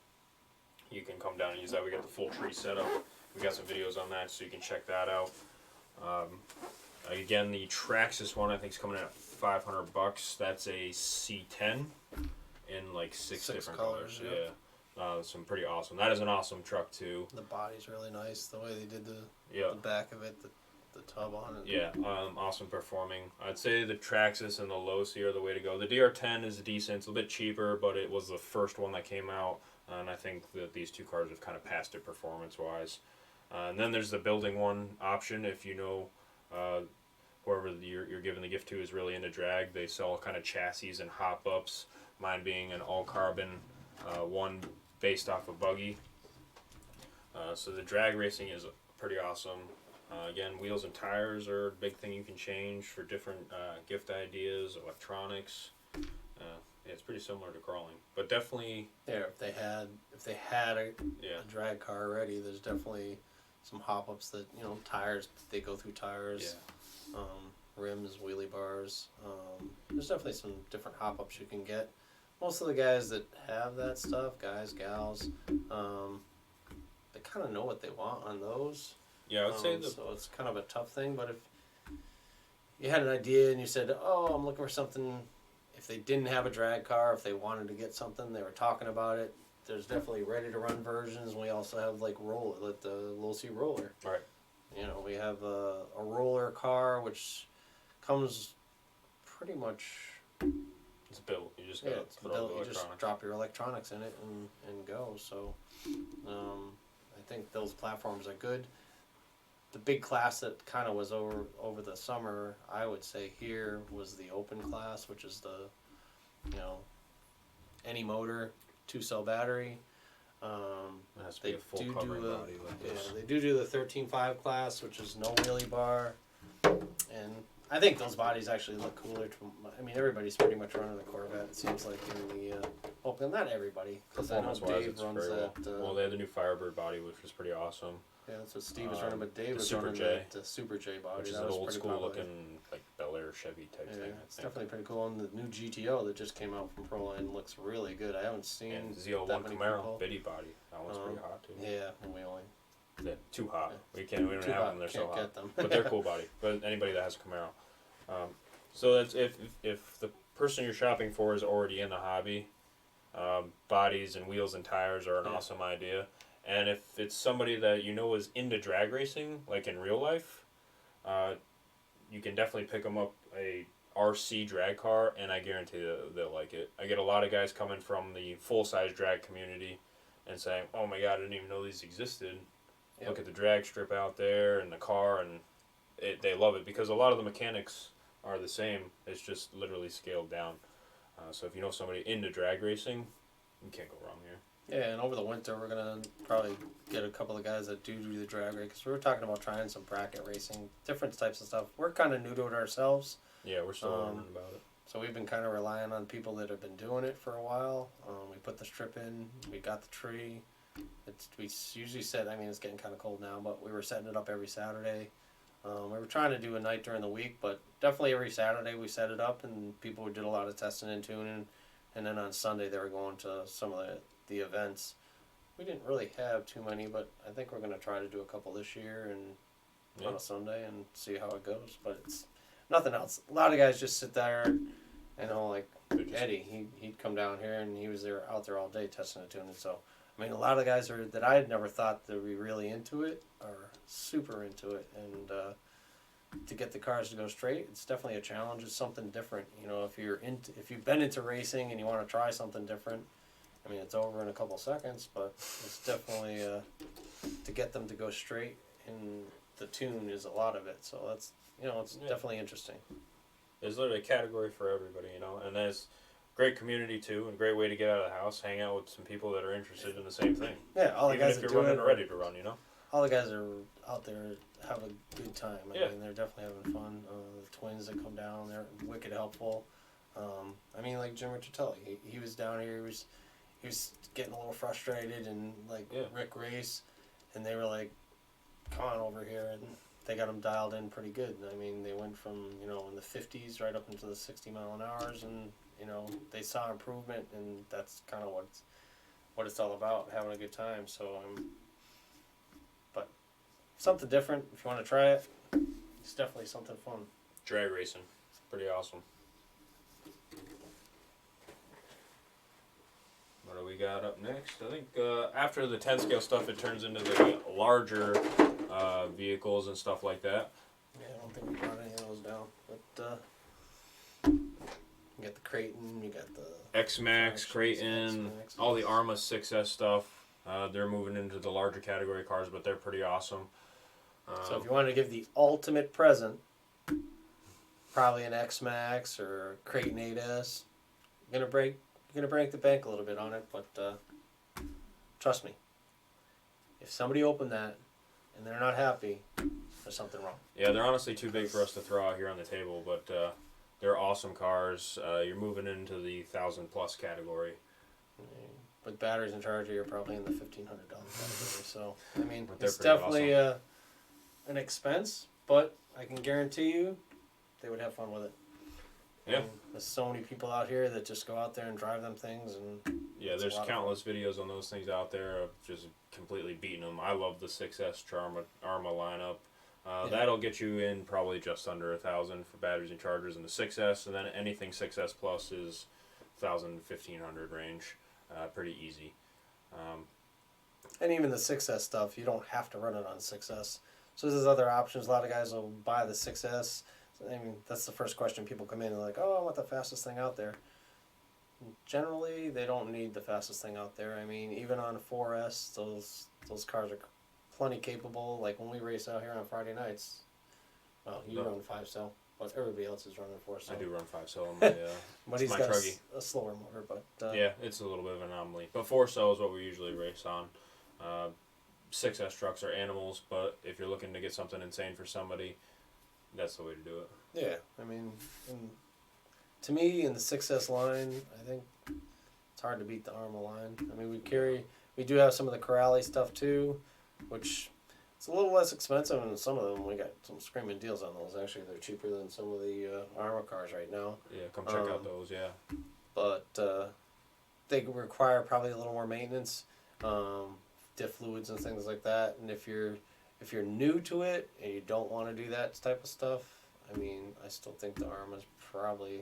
you can come down and use that. We got the full tree setup. We got some videos on that, so you can check that out. Again, the Traxxas one I think is coming in at $500. That's a C10 in like six different colors. Yeah, some pretty awesome. That is an awesome truck too. The body's really nice. The way they did the back of it, the tub on it. Yeah, awesome performing. I'd say the Traxxas and the Losi are the way to go. The DR10 is decent. It's a bit cheaper, but it was the first one that came out, and I think that these two cars have kind of passed it performance-wise. And then there's the building one option. If you know whoever you're giving the gift to is really into drag, they sell kind of chassis and hop-ups. Mine being an all-carbon one based off a buggy. So the drag racing is pretty awesome. Again, wheels and tires are a big thing you can change for different gift ideas, electronics. It's pretty similar to crawling, but definitely. Yeah, if they had a drag car already, there's definitely some hop-ups that, tires, they go through tires, rims, wheelie bars. There's definitely some different hop-ups you can get. Most of the guys that have that stuff, guys, gals, they kind of know what they want on those. Yeah, I would say so it's kind of a tough thing, but you had an idea and you said, oh, I'm looking for something. If they didn't have a drag car, if they wanted to get something, they were talking about it. There's definitely ready to run versions. We also have like the Little C roller. Right. You know, we have a roller car which comes pretty much. It's built. You just Yeah, got it's to put all the built. You just electronics. drop your electronics in it and go. So, I think those platforms are good. The big class that kind of was over the summer, I would say here was the open class, which is the, you know, any motor, 2-cell battery. It has to be a full covering body like this. They do the 13.5 class, which is no wheelie bar, and I think those bodies actually look cooler. I mean, everybody's pretty much running the Corvette. It seems like in the well, not everybody, because I know Performance-wise, Dave it's runs very that. well, they had the new Firebird body, which was pretty awesome. Yeah, that's what Steve was running, but Dave the was Super running J, the Super J body. which is that an was old pretty school popular. looking like Bel Air Chevy type thing. It's definitely pretty cool. And the new GTO that just came out from Proline looks really good. I haven't seen And that Z01 many Camaro people. Biddy body. That one's pretty hot too. Yeah, we only They're too hot. We don't too have hot, them. They're can't so hot. get them. But they're cool body. But anybody that has a Camaro. So that's if the person you're shopping for is already in the hobby, bodies and wheels and tires are an awesome idea. And if it's somebody that you know is into drag racing, like in real life, you can definitely pick them up a RC drag car, and I guarantee they'll like it. I get a lot of guys coming from the full-size drag community and saying, oh my god, I didn't even know these existed. Yep. Look at the drag strip out there and the car, and they love it because a lot of the mechanics are the same. It's just literally scaled down. So if you know somebody into drag racing, you can't go wrong here. Yeah, and over the winter we're gonna probably get a couple of guys that do the drag race, because we were talking about trying some bracket racing, different types of stuff. We're kind of new to it ourselves. Yeah, we're still learning about it. So we've been kind of relying on people that have been doing it for a while. We put the strip in, we got the tree. We usually set, I mean, it's getting kind of cold now, but we were setting it up every Saturday. We were trying to do a night during the week, but definitely every Saturday we set it up, and people did a lot of testing and tuning. And then on Sunday they were going to some of the events. We didn't really have too many, but I think we're going to try to do a couple this year and on a Sunday and see how it goes. But it's nothing else. A lot of guys just sit there, you know, like Eddie. He'd come down here and he was out there all day testing and tuning. So I mean, a lot of guys that I had never thought that would be really into it are super into it, and to get the cars to go straight, it's definitely a challenge. It's something different, you know. If you've been into racing and you want to try something different, I mean, it's over in a couple seconds, but it's definitely to get them to go straight, and the tune is a lot of it. So that's, you know, it's definitely interesting. There's literally a category for everybody, you know, and there's great community too, and a great way to get out of the house, hang out with some people that are interested in the same thing. Yeah, all the even guys if that you're do running it, ready to run, you know. all the guys are out there have a good time. I Yeah. mean, they're definitely having fun. The twins that come down, they're wicked helpful. I mean, like Jim Riccitelli, he was down here. He was getting a little frustrated, and like Rick Race, and they were like, "Come on over here," and they got him dialed in pretty good. I mean, they went from, you know, in the 50s right up into the 60-mile-an-hours, and you know, they saw improvement, and that's kind of what it's all about, having a good time. So but something different. If you want to try it, it's definitely something fun. Drag racing, it's pretty awesome. What do we got up next? I think after the 10 scale stuff, it turns into the larger vehicles and stuff like that. Yeah, I don't think we brought any of those down, but you got the Creighton, you got the X-Max, Creighton, X-Max. all the Arma 6S stuff. They're moving into the larger category cars, but they're pretty awesome. So if you want to give the ultimate present, probably an X-Max or a Creighton 8S. You're gonna break the bank a little bit on it, but trust me, if somebody opened that and they're not happy, there's something wrong. Yeah, they're honestly too big for us to throw out here on the table, but they're awesome cars. You're moving into the 1,000+ category. With batteries and charger, you're probably in the $1,500 category. So I mean, But they're it's pretty definitely an expense, but I can guarantee you, they would have fun with it. Yeah. There's so many people out here that just go out there and drive them things, and Yeah, there's countless videos on those things out there of just completely beating them. I love the 6S Arma lineup. That'll get you in probably just under 1,000 for batteries and chargers in the 6S, and then anything 6S plus is 1,000 1,500 range. Pretty easy. And even the 6S stuff, you don't have to run it on 6S. So there's other options. A lot of guys will buy the 6S. I mean, that's the first question people come in and like, oh, I want the fastest thing out there. Generally, they don't need the fastest thing out there. I mean, even on 4S, those cars are plenty capable. Like when we race out here on Friday nights, well, you run 5-cell, but everybody else is running 4-cell. I do run 5-cell on my but he's my got truggy. a slower motor. But yeah, it's a little bit of an anomaly. But 4-cell is what we usually race on. 6S trucks are animals, but if you're looking to get something insane for somebody, that's the way to do it. Yeah, I mean, to me, in the 6S line, I think it's hard to beat the Arma line. I mean, we do have some of the Corrales stuff too, which it's a little less expensive, and some of them we got some screaming deals on those. Actually, they're cheaper than some of the Arma cars right now. Yeah, come check out those. Yeah, but they require probably a little more maintenance, diff fluids and things like that. And if you're new to it and you don't want to do that type of stuff, I mean, I still think the Arma's probably.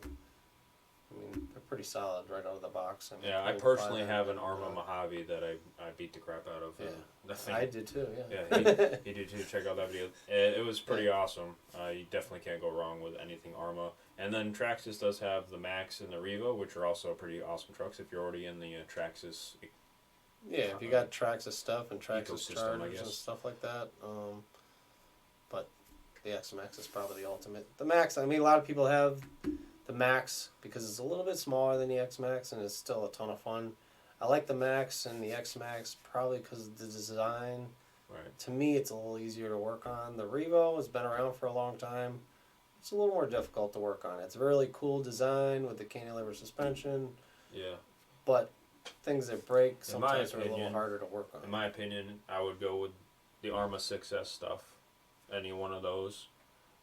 I mean, they're pretty solid right out of the box. I mean, yeah, I personally have an Arma Mojave that I beat the crap out of. Yeah, I did too. Yeah. Yeah, he did too. Check out that video. It was pretty awesome. You definitely can't go wrong with anything Arma. And then Traxxas does have the Max and the Revo, which are also pretty awesome trucks if you're already in the Traxxas. Yeah, if you got Traxxas stuff and Traxxas ecosystem, chargers and stuff like that. But the X-Max is probably the ultimate. The Max, I mean, a lot of people have the Max because it's a little bit smaller than the X-Max and it's still a ton of fun. I like the Max and the X-Max probably because of the design. Right. To me, it's a little easier to work on. The Revo has been around for a long time. It's a little more difficult to work on. It's a really cool design with the cantilever suspension. Yeah. But things that break sometimes are a little harder to work on. In my opinion, I would go with the Arma 6S stuff, any one of those.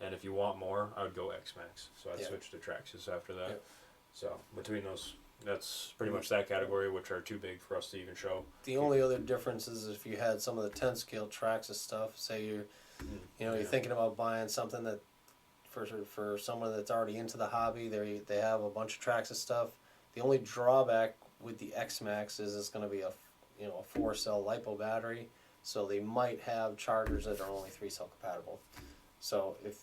And if you want more, I would go X-Max. So I'd switch to Traxxas after that. Yep. So between those, that's pretty much that category, which are too big for us to even show. The only other difference is if you had some of the 10-scale Traxxas stuff, say you're thinking about buying something that for someone that's already into the hobby, they have a bunch of Traxxas stuff. The only drawback with the X-Max is it's going to be a 4-cell LiPo battery, so they might have chargers that are only 3-cell compatible. So if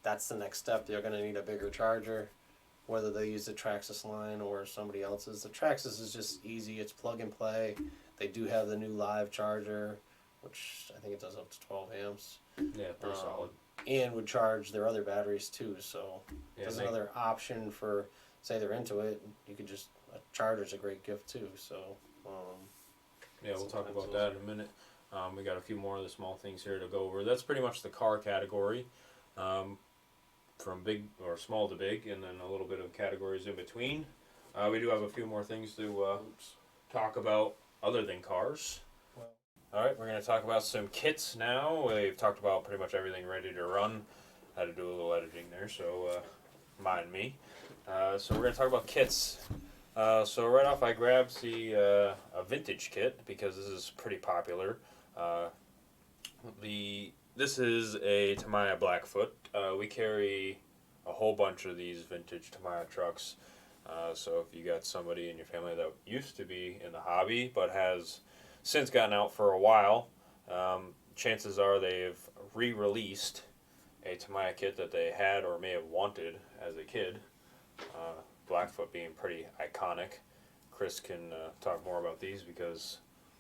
that's the next step, they're going to need a bigger charger, whether they use the Traxxas line or somebody else's. The Traxxas is just easy. It's plug and play. They do have the new live charger, which I think it does up to 12 amps. Yeah, pretty solid. And would charge their other batteries too. So there's another option for, say they're into it, you could just, a charger's a great gift too. So we'll talk about that in a minute. We got a few more of the small things here to go over. That's pretty much the car category, from big or small to big, and then a little bit of categories in between. We do have a few more things to talk about other than cars. All right, we're going to talk about some kits now. We've talked about pretty much everything ready to run. I had to do a little editing there, so mind me. So we're going to talk about kits. So right off, I grabbed a vintage kit because this is pretty popular. This is a Tamiya Blackfoot. We carry a whole bunch of these vintage Tamiya trucks. So if you got somebody in your family that used to be in the hobby but has since gotten out for a while, chances are they've re-released a Tamiya kit that they had or may have wanted as a kid. Blackfoot being pretty iconic. Chris can talk more about these because,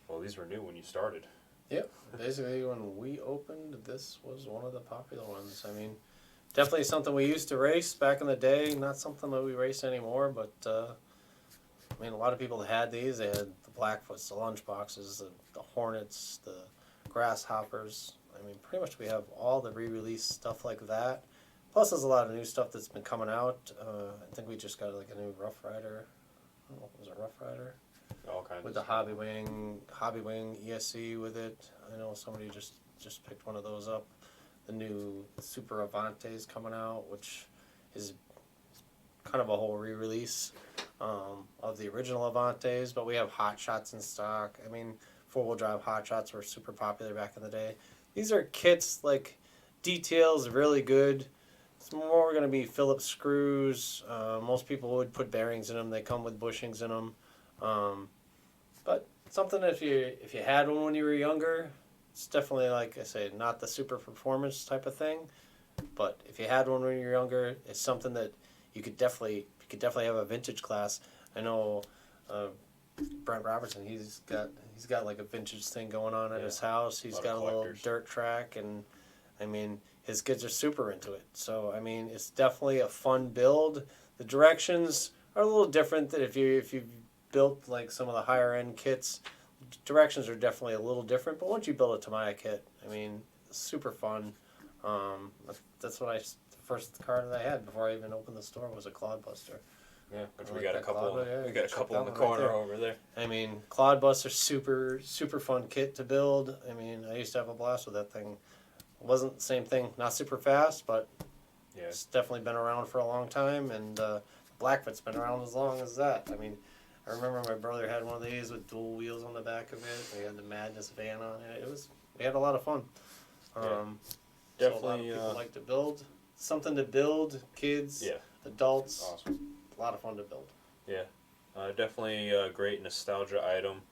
well, these were new when you started. Yep. Basically, when we opened, this was one of the popular ones. I mean, definitely something we used to race back in the day. Not something that we race anymore, but I mean, a lot of people had these. They had the Blackfoots, the Lunchboxes, the Hornets, the Grasshoppers. I mean, pretty much we have all the re-release stuff like that. Plus, there's a lot of new stuff that's been coming out. I think we just got like a new Rough Rider. I don't know if it was a Rough Rider. All kinds with of the Hobby Wing ESC with it. I know somebody just picked one of those up. The new Super Avante's coming out, which is kind of a whole re-release of the original Avantes, but we have Hot Shots in stock. I mean, four-wheel drive Hot Shots were super popular back in the day. These are kits like details really good. It's more going to be Phillips screws. Most people would put bearings in them. They come with bushings in them. But something if you had one when you were younger, it's definitely, like I say, not the super performance type of thing. But if you had one when you were younger, it's something that you could definitely have a vintage class. I know Brent Robertson. He's got like a vintage thing going on at his house. He's got a little dirt track, and I mean his kids are super into it. So I mean it's definitely a fun build. The directions are a little different than if you built like some of the higher end kits. Directions are definitely a little different. But once you build a Tamiya kit, I mean it's super fun. That's what the first car that I had before I even opened the store was a Clodbuster. Yeah, but we got a couple. We got a couple in the corner over there. I mean, Clodbuster, super fun kit to build. I mean, I used to have a blast with that thing. It wasn't the same thing, not super fast, but it's definitely been around for a long time. And Blackfoot's been around as long as that. I mean, I remember my brother had one of these with dual wheels on the back of it. We had the Madness van on it. We had a lot of fun. Definitely, so a lot of people like to build. Something to build, kids, adults. Awesome. A lot of fun to build. Yeah, definitely a great nostalgia item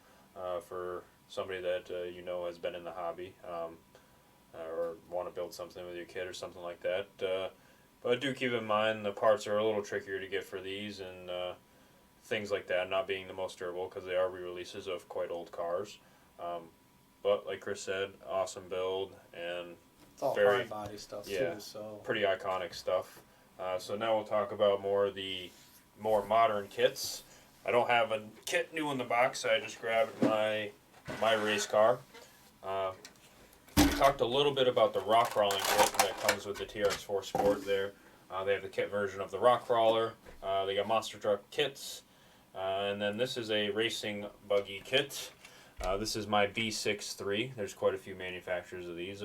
for somebody that has been in the hobby or want to build something with your kid or something like that. But do keep in mind the parts are a little trickier to get for these and things like that, not being the most durable because they are re-releases of quite old cars. But like Chris said, awesome build and it's all hard body stuff too. So pretty iconic stuff. So now we'll talk about more modern kits. I don't have a kit new in the box, so I just grabbed my race car. We talked a little bit about the rock crawling kit that comes with the TRX4 Sport there. They have the kit version of the rock crawler. They got monster truck kits. And then this is a racing buggy kit. This is my B63. There's quite a few manufacturers of these.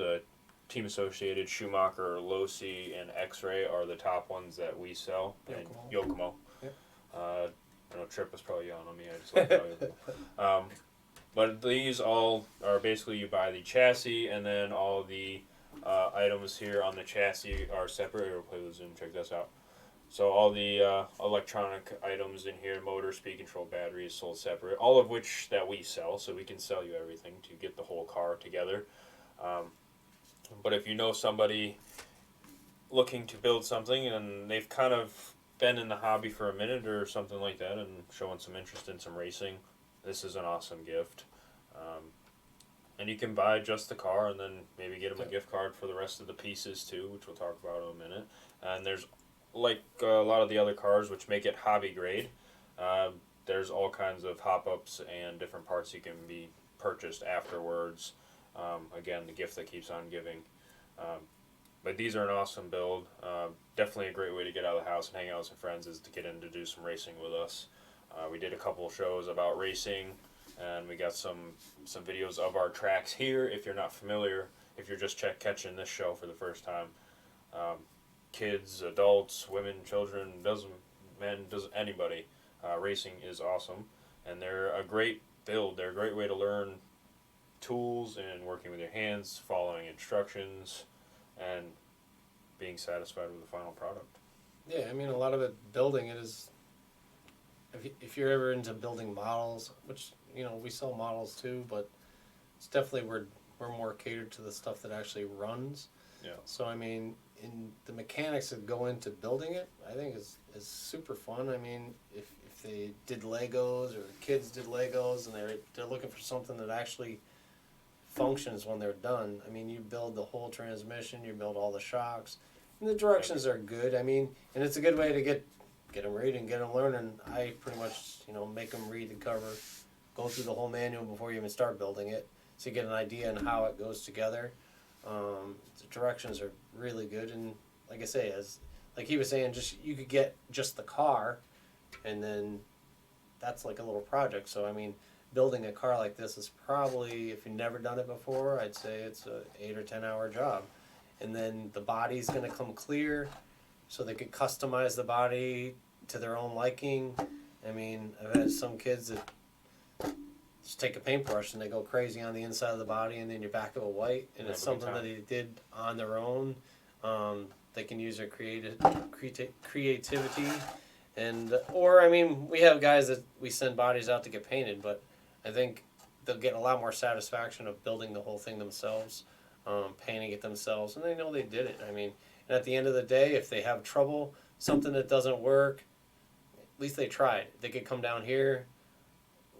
Team Associated, Schumacher, Losi, and X-Ray are the top ones that we sell. And Yokomo. Yep. I know Trip was probably yelling on me. I just like Yokomo. But these all are basically you buy the chassis and then all the items here on the chassis are separate. We'll play the Zoom, check this out. So all the electronic items in here, motor, speed control, battery is sold separate. All of which that we sell, so we can sell you everything to get the whole car together. But if you know somebody looking to build something and they've kind of been in the hobby for a minute or something like that and showing some interest in some racing, this is an awesome gift. And you can buy just the car and then maybe get them a gift card for the rest of the pieces too, which we'll talk about in a minute. And there's, like a lot of the other cars, which make it hobby grade, there's all kinds of hop-ups and different parts you can be purchased afterwards. Again, the gift that keeps on giving. But these are an awesome build. Definitely a great way to get out of the house and hang out with some friends is to get in to do some racing with us. We did a couple of shows about racing, and we got some videos of our tracks here. If you're not familiar, if you're just catching this show for the first time, kids, adults, women, children, anybody, racing is awesome. And they're a great build. They're a great way to learn tools and working with your hands, following instructions, and being satisfied with the final product. Yeah, I mean, a lot of it, building it is, if you're ever into building models, which, we sell models too, but it's definitely, we're more catered to the stuff that actually runs. Yeah. So, I mean, in the mechanics that go into building it, I think is super fun. I mean, if they did Legos or kids did Legos and they're looking for something that actually functions when they're done. I mean, you build the whole transmission, you build all the shocks, and the directions are good. I mean, and it's a good way to get them reading, get them learning. I pretty much, make them read the cover, go through the whole manual before you even start building it, so you get an idea on how it goes together. The directions are really good, and like I say, like he was saying, you could get just the car, and then that's like a little project. So I mean, building a car like this is probably, if you've never done it before, I'd say it's a 8 or 10 hour job. And then the body's going to come clear, so they could customize the body to their own liking. I mean, I've had some kids that just take a paintbrush and they go crazy on the inside of the body and then your back of a white, and it's something that they did on their own. They can use their creativity, and or I mean, we have guys that we send bodies out to get painted, but I think they'll get a lot more satisfaction of building the whole thing themselves, painting it themselves, and they know they did it. I mean, and at the end of the day, if they have trouble, something that doesn't work, at least they tried. They could come down here,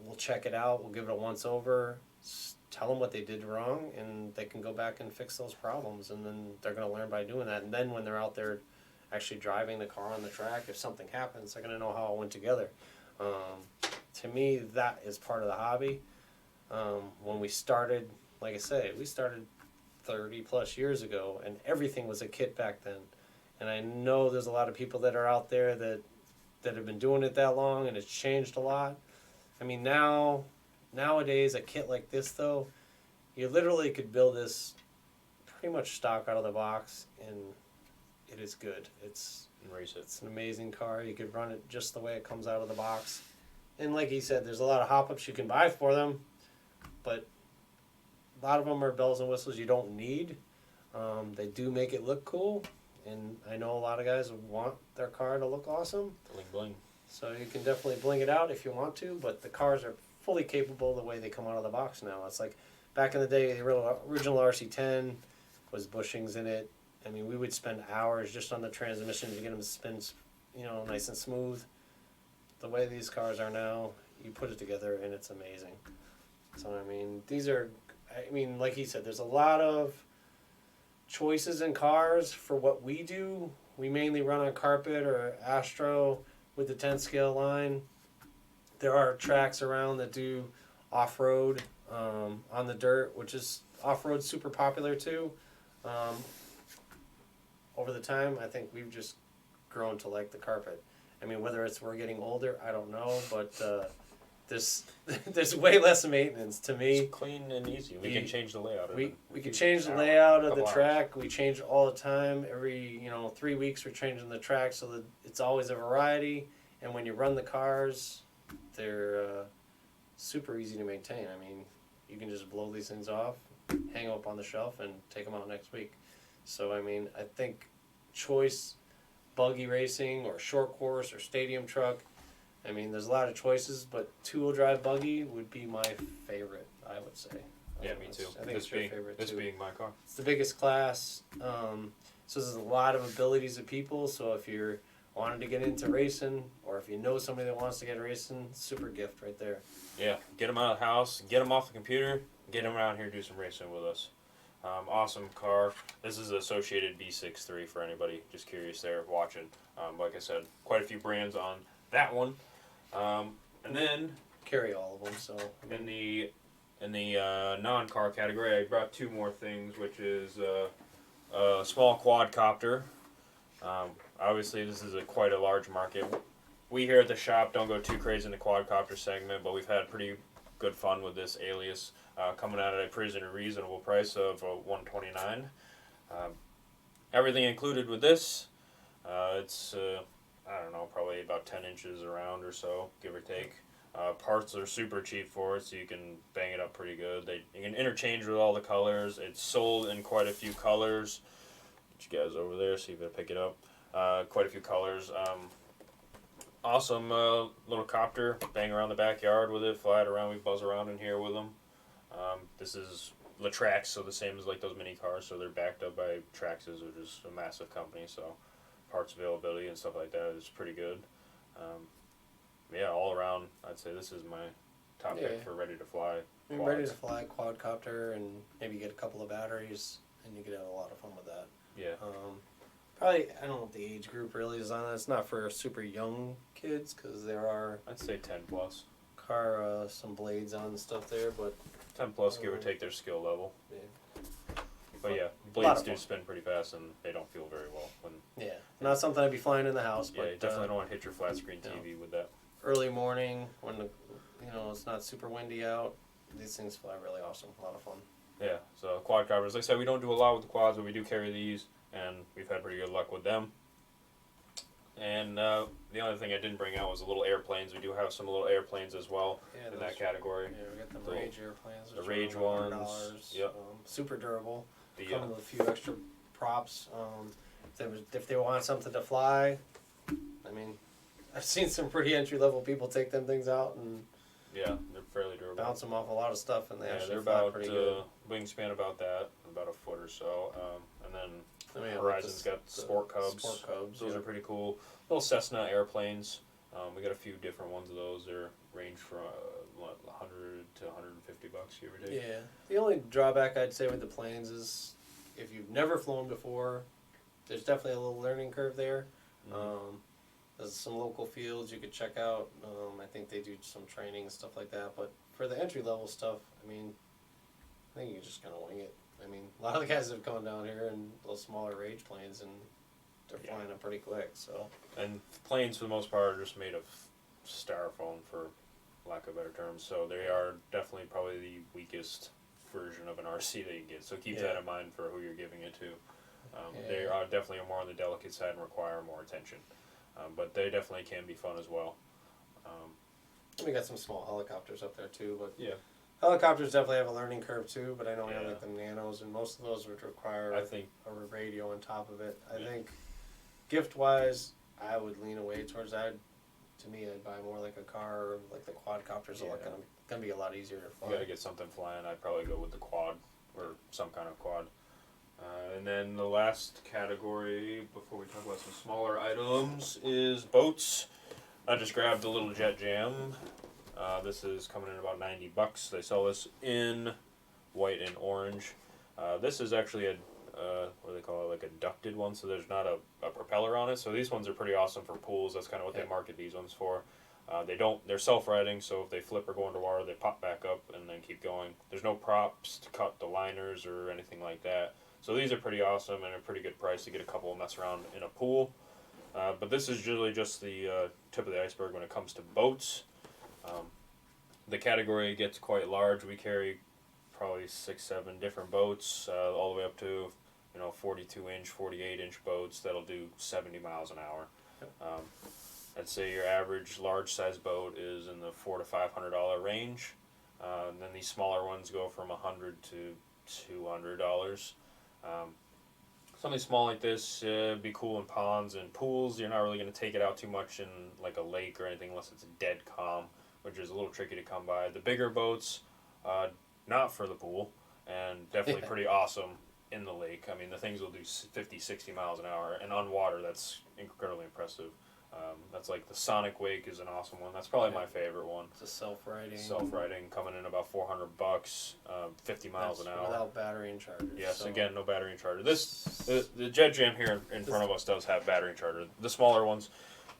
we'll check it out, we'll give it a once over, tell them what they did wrong, and they can go back and fix those problems, and then they're going to learn by doing that. And then when they're out there actually driving the car on the track, if something happens, they're going to know how it went together. To me, that is part of the hobby. When we started, like I say, we started 30 plus years ago, and everything was a kit back then. And I know there's a lot of people that are out there that have been doing it that long, and it's changed a lot. I mean, nowadays, a kit like this, though, you literally could build this pretty much stock out of the box, and it is good. It's an amazing car. You could run it just the way it comes out of the box. And like he said, there's a lot of hop-ups you can buy for them, but a lot of them are bells and whistles you don't need. They do make it look cool, and I know a lot of guys want their car to look awesome. Bling bling. So you can definitely bling it out if you want to, but the cars are fully capable the way they come out of the box now. It's like back in the day, the original RC10 was bushings in it. I mean, we would spend hours just on the transmission to get them to spin, nice and smooth. The way these cars are now, you put it together and it's amazing. So, I mean, like he said, there's a lot of choices in cars for what we do. We mainly run on carpet or Astro with the 10 scale line. There are tracks around that do off-road on the dirt, which is off-road super popular too. Over the time, I think we've just grown to like the carpet. I mean, whether it's we're getting older, I don't know, but there's way less maintenance to me. It's clean and easy. We can change the layout of it. We can change the layout of the track. We change it all the time. Every 3 weeks we're changing the track so that it's always a variety. And when you run the cars, they're super easy to maintain. I mean, you can just blow these things off, hang them up on the shelf, and take them out next week. So, I mean, I think choice buggy racing or short course or stadium truck, I mean, there's a lot of choices, but two-wheel drive buggy would be my favorite, I would say. Yeah, me too. I think it's your favorite too. This being my car. It's the biggest class, so there's a lot of abilities of people, so if you're wanting to get into racing, or if you know somebody that wants to get racing, super gift right there. Yeah, get them out of the house, get them off the computer, get them around here and do some racing with us. Awesome car. This is the Associated B63 for anybody just curious there watching. Like I said, quite a few brands on that one. And then carry all of them. So in the non-car category, I brought two more things, which is a small quadcopter. Obviously, this is quite a large market. We here at the shop don't go too crazy in the quadcopter segment, but we've had pretty good fun with this Alias coming out at a pretty reasonable price of $129. Everything included with this, it's I don't know, probably about 10 inches around or so, give or take. Parts are super cheap for it, so you can bang it up pretty good. You can interchange with all the colors. It's sold in quite a few colors. Get you guys over there, see if I pick it up. Quite a few colors. Awesome little copter. Bang around the backyard with it, fly it around. We buzz around in here with them. This is traxxas, so the same as like those mini cars. So they're backed up by traxxas, which is a massive company. So parts availability and stuff like that is pretty good. Yeah, all around, I'd say this is my top pick for ready to fly. Ready to fly quadcopter, and maybe get a couple of batteries, and you could have a lot of fun with that. Yeah. Probably, I don't know what the age group really is on it. It's not for super young kids, because there are... I'd say 10 plus. Some blades on and stuff there, but... 10 plus, give or take their skill level. Yeah. But yeah, blades do spin pretty fast, and they don't feel very well. Yeah, not something I'd be flying in the house, but... Yeah, you definitely don't want to hit your flat screen TV with that. Early morning, when it's not super windy out, these things fly really awesome. A lot of fun. Yeah, so quadcopters. Like I said, we don't do a lot with the quads, but we do carry these, and we've had pretty good luck with them. And the only thing I didn't bring out was the little airplanes. We do have some little airplanes as well in that category. Yeah, we got the Rage airplanes. The Rage ones. Yep. Super durable. The, come with a few extra props. If they want something to fly, I mean, I've seen some pretty entry level people take them things out and yeah, they're fairly durable. Bounce them off a lot of stuff, and they actually they're fly about pretty good. wingspan about that, about a foot or so. And then Yeah, Horizon's got Sport Cubs. Sport Cubs. Those are pretty cool. Little Cessna airplanes. We got a few different ones of those. They're range from $100 to $150, give or take. Yeah. The only drawback I'd say with the planes is if you've never flown before, there's definitely a little learning curve there. Mm-hmm. There's some local fields you could check out. I think they do some training and stuff like that. But for the entry level stuff, I mean, I think you just kind of wing it. I mean, a lot of the guys have gone down here in those smaller Rage planes, and they're flying them pretty quick. So. And planes, for the most part, are just made of styrofoam, for lack of better terms. So they are definitely probably the weakest version of an RC that you get. So keep that in mind for who you're giving it to. They are definitely more on the delicate side and require more attention. But they definitely can be fun as well. We got some small helicopters up there too, but yeah, helicopters definitely have a learning curve too. But I know we have like the Nanos, and most of those would require I think a radio on top of it. I think gift wise, I would lean away towards that. To me, I'd buy more like a car, or like the quadcopters are gonna be a lot easier to fly. You gotta get something flying. I'd probably go with the quad or some kind of quad. And then the last category, before we talk about some smaller items, is boats. I just grabbed a little Jet Jam. This is coming in about $90. They sell this in white and orange. This is actually a, what do they call it, like a ducted one, so there's not a propeller on it. So these ones are pretty awesome for pools. That's kind of what they market these ones for. They're self-righting, so if they flip or go underwater, they pop back up and then keep going. There's no props to cut the liners or anything like that. So these are pretty awesome and a pretty good price to get a couple and mess around in a pool. But this is usually just the tip of the iceberg when it comes to boats. The category gets quite large. We carry probably 6-7 different boats, all the way up to 42-inch, 48-inch boats that'll do 70 miles an hour. I'd say your average large size boat is in the $400 to $500 range. And then these smaller ones go from $100 to $200. Something small like this be cool in ponds and pools. You're not really going to take it out too much in like a lake or anything unless it's a dead calm, which is a little tricky to come by. The bigger boats, not for the pool, and definitely pretty awesome in the lake. I mean, the things will do 50, 60 miles an hour, and on water, that's incredibly impressive. That's like the Sonic Wake is an awesome one. That's probably my favorite one. It's a self-riding. Self-riding, coming in about $400, 50 miles an hour. Without battery and charger. Yes, again, no battery and charger. The Jet Jam here in front of us does have battery and charger. The smaller ones,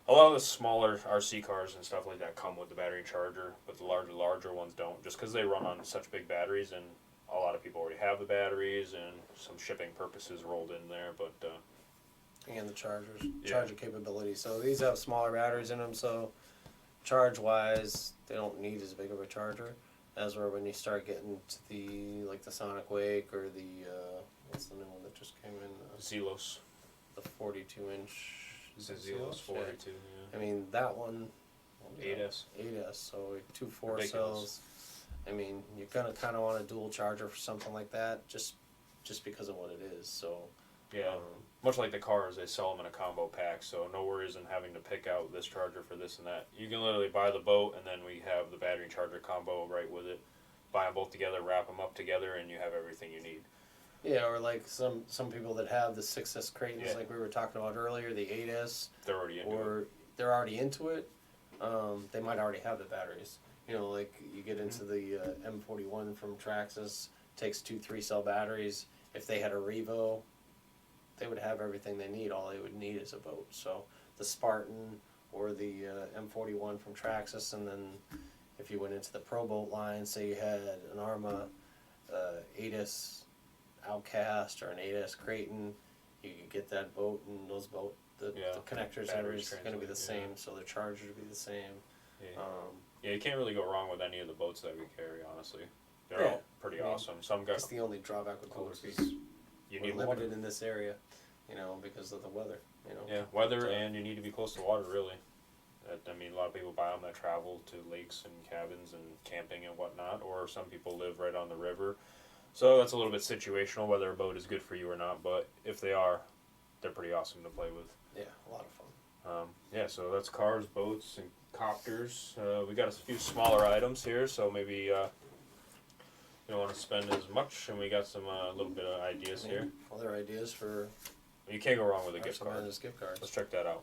a lot of the smaller RC cars and stuff like that come with the battery and charger, but the larger ones don't, just because they run on such big batteries, and a lot of people already have the batteries and some shipping purposes rolled in there, but... and the charger capability. So these have smaller batteries in them, so charge-wise, they don't need as big of a charger as where when you start getting to the Sonic Wake or the, what's the new one that just came in? Zelos. The 42-inch. Is it Zelos 42, yeah. I mean, that one... 8S. 8S, so 2 4-cells. I mean, you're going to kind of want a dual charger for something like that, just because of what it is, so... Yeah, much like the cars, they sell them in a combo pack, so no worries in having to pick out this charger for this and that. You can literally buy the boat, and then we have the battery and charger combo right with it. Buy them both together, wrap them up together, and you have everything you need. Yeah, or like some people that have the 6S Creightons, like we were talking about earlier, the 8S. They're already into it. Or they're already into it. They might already have the batteries. Like you get into the M41 from Traxxas, takes 2 3-cell batteries. If they had a Revo, they would have everything they need. All they would need is a boat. So the Spartan or the M41 from Traxxas, and then if you went into the Pro Boat line, say you had an Arma 8S Outcast or an 8S Creighton, you could get that boat, and those the connectors are going to be the same, so the charger would be the same. Yeah. You can't really go wrong with any of the boats that we carry, honestly. They're all pretty awesome. Some guys. That's the only drawback with boats is you need limited in this area, because of the weather. You know. Yeah, weather, and you need to be close to water, really. I mean, a lot of people buy them that travel to lakes and cabins and camping and whatnot, or some people live right on the river. So that's a little bit situational whether a boat is good for you or not, but if they are, they're pretty awesome to play with. Yeah, a lot of fun. Yeah, so that's cars, boats, and copters. We got a few smaller items here, so maybe you don't want to spend as much, and we got some little bit of ideas here. Other ideas for You can't go wrong with a gift card. RCMadness gift cards. Let's check that out.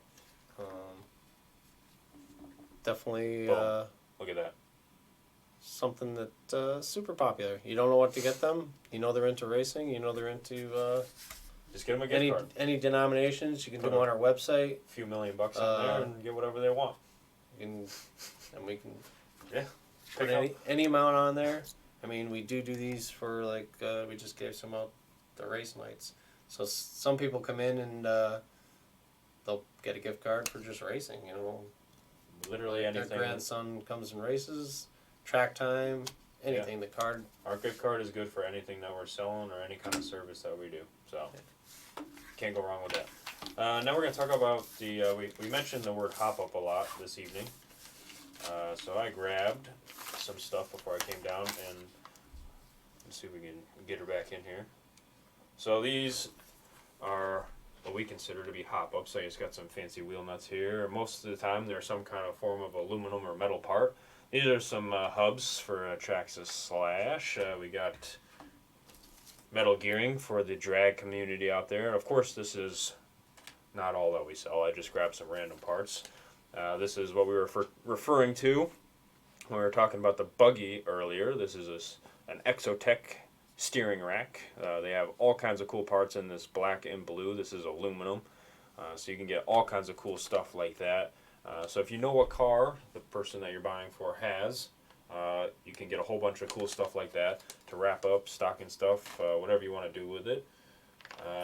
Definitely Look at that. something that's super popular. You don't know what to get them. You know they're into racing. You know they're into Just get them a gift card. any denominations. You can do them on our website. A few $1 million on there and get whatever they want. You can, and we can Pick put any amount on there. I mean, we do these for like we just gave some out the race nights. So some people come in and they'll get a gift card for just racing. You know, Literally anything. their grandson comes and races, track time, anything. The card. Our gift card is good for anything that we're selling or any kind of service that we do. So can't go wrong with that. Now we're going to talk about the. We mentioned the word hop up a lot this evening. So I grabbed some stuff before I came down, and let's see if we can get her back in here. So these are what we consider to be hop-ups. So it's got some fancy wheel nuts here. Most of the time they're some kind of form of aluminum or metal part. These are some hubs for a traxxas slash. We got metal gearing for the drag community out there. Of course, this is not all that we sell. I just grabbed some random parts. This is what we were referring to when we were talking about the buggy earlier. This is an Exotech steering rack. They have all kinds of cool parts in this black and blue. This is aluminum, so you can get all kinds of cool stuff like that. So if you know what car the person that you're buying for has, you can get a whole bunch of cool stuff like that to wrap up, stocking stuff, whatever you want to do with it.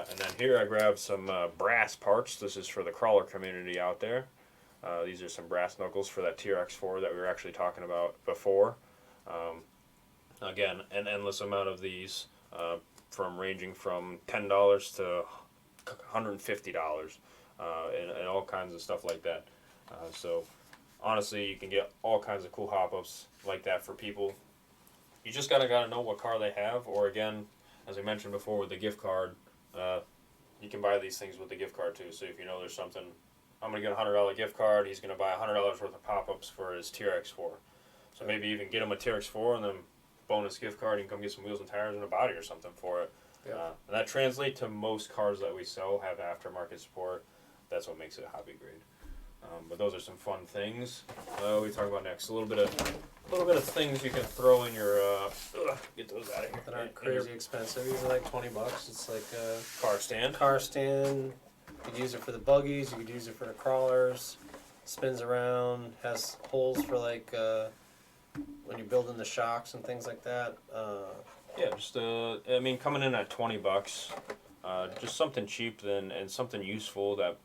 And then here I grabbed some brass parts. This is for the crawler community out there. These are some brass knuckles for that TRX4 that we were actually talking about before. Again, an endless amount of these, ranging from $10 to $150, and all kinds of stuff like that. So honestly, you can get all kinds of cool hop-ups like that for people. You just gotta know what car they have, or again, as I mentioned before with the gift card, you can buy these things with the gift card too. So if you know there's something, I'm going to get a $100 gift card, he's going to buy $100 worth of pop-ups for his TRX4. So maybe even get him a TRX4 and then bonus gift card, you can come get some wheels and tires and a body or something for it. Yeah. And that translates to most cars that we sell have aftermarket support. That's what makes it hobby grade. But those are some fun things. We talk about next a little bit of things you can throw in your get those out of here. That aren't crazy expensive. These are like $20. It's like a Car stand. car stand. You could use it for the buggies. You could use it for the crawlers. Spins around. Has holes for like when you're building the shocks and things like that. Yeah, just I mean, coming in at $20, just something cheap and something useful that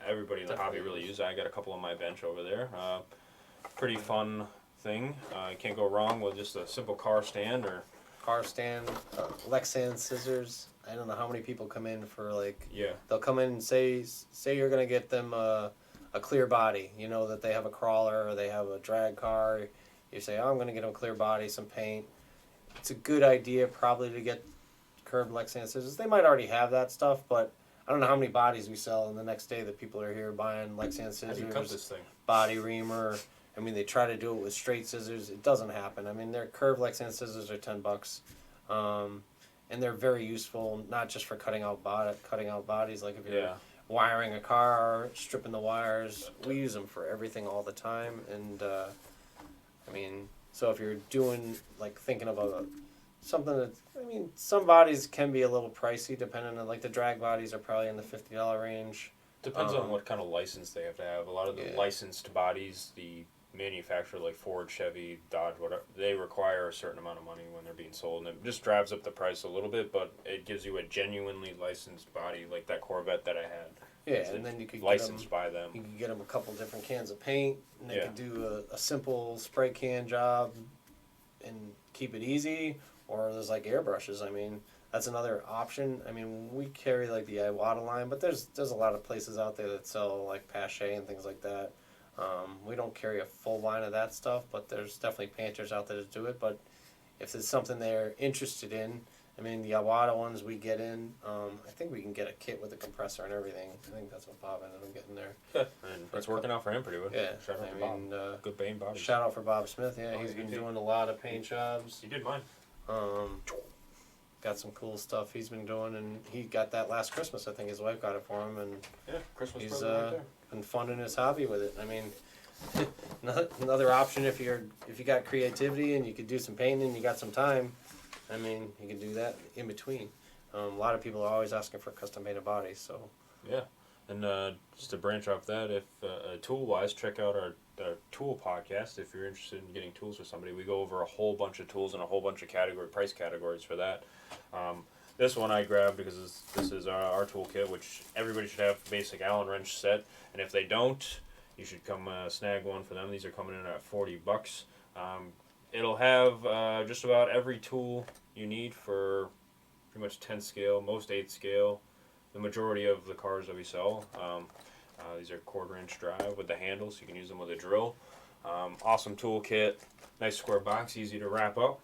everybody in the hobby really uses. I got a couple on my bench over there. Pretty fun thing. You can't go wrong with just a simple car stand or Car stand, Lexan scissors. I don't know how many people come in for like. Yeah. They'll come in and say you're gonna get them a clear body. You know that they have a crawler or they have a drag car. You say, oh, I'm gonna get them a clear body, some paint. It's a good idea probably to get curved Lexan scissors. They might already have that stuff, but I don't know how many bodies we sell, and the next day that people are here buying Lexan scissors, how do you cut this thing? body reamer. I mean, they try to do it with straight scissors. It doesn't happen. I mean, their curved Lexan scissors are $10, and they're very useful, not just for cutting out bodies. Like if you're wiring a car, stripping the wires, we use them for everything all the time. And I mean, so if you're doing like thinking of something that, I mean, some bodies can be a little pricey depending on, like the drag bodies are probably in the $50 range. Depends on what kind of license they have to have. A lot of the licensed bodies, the manufacturer like Ford, Chevy, Dodge, whatever, they require a certain amount of money when they're being sold, and it just drives up the price a little bit, but it gives you a genuinely licensed body like that Corvette that I had. Yeah, and then you could licensed by them. You could get them a couple different cans of paint, and they Yeah. could do a simple spray can job and keep it easy. or there's like airbrushes. I mean, that's another option. I mean, we carry like the Iwata line, but there's a lot of places out there that sell like Pache and things like that. We don't carry a full line of that stuff, but there's definitely painters out there that do it. But if it's something they're interested in, I mean, the Iwata ones we get in, I think we can get a kit with a compressor and everything. I think that's what Bob ended up getting there. And it's working out for him pretty well. Yeah, Shout out to Bob. Good paint body. Shout out for Bob Smith. Yeah, he's been doing a lot of paint jobs. He did mine. Got some cool stuff he's been doing, and he got that last Christmas. I think his wife got it for him, and yeah, Christmas he's present right there. been funding his hobby with it. I mean, another option if you got creativity and you could do some painting and you got some time. I mean, you can do that in between. A lot of people are always asking for custom painted bodies, so yeah. And just to branch off that, if tool wise, check out our tool podcast if you're interested in getting tools for somebody. We go over a whole bunch of tools and a whole bunch of price categories for that. This one I grabbed because this is our toolkit, which everybody should have basic Allen wrench set, and if they don't, you should come snag one for them. These are coming in at $40. It'll have just about every tool you need for pretty much 10 scale, most 8 scale, the majority of the cars that we sell. These are 1/4 inch drive with the handles, so you can use them with a drill. Awesome toolkit, nice square box, easy to wrap up.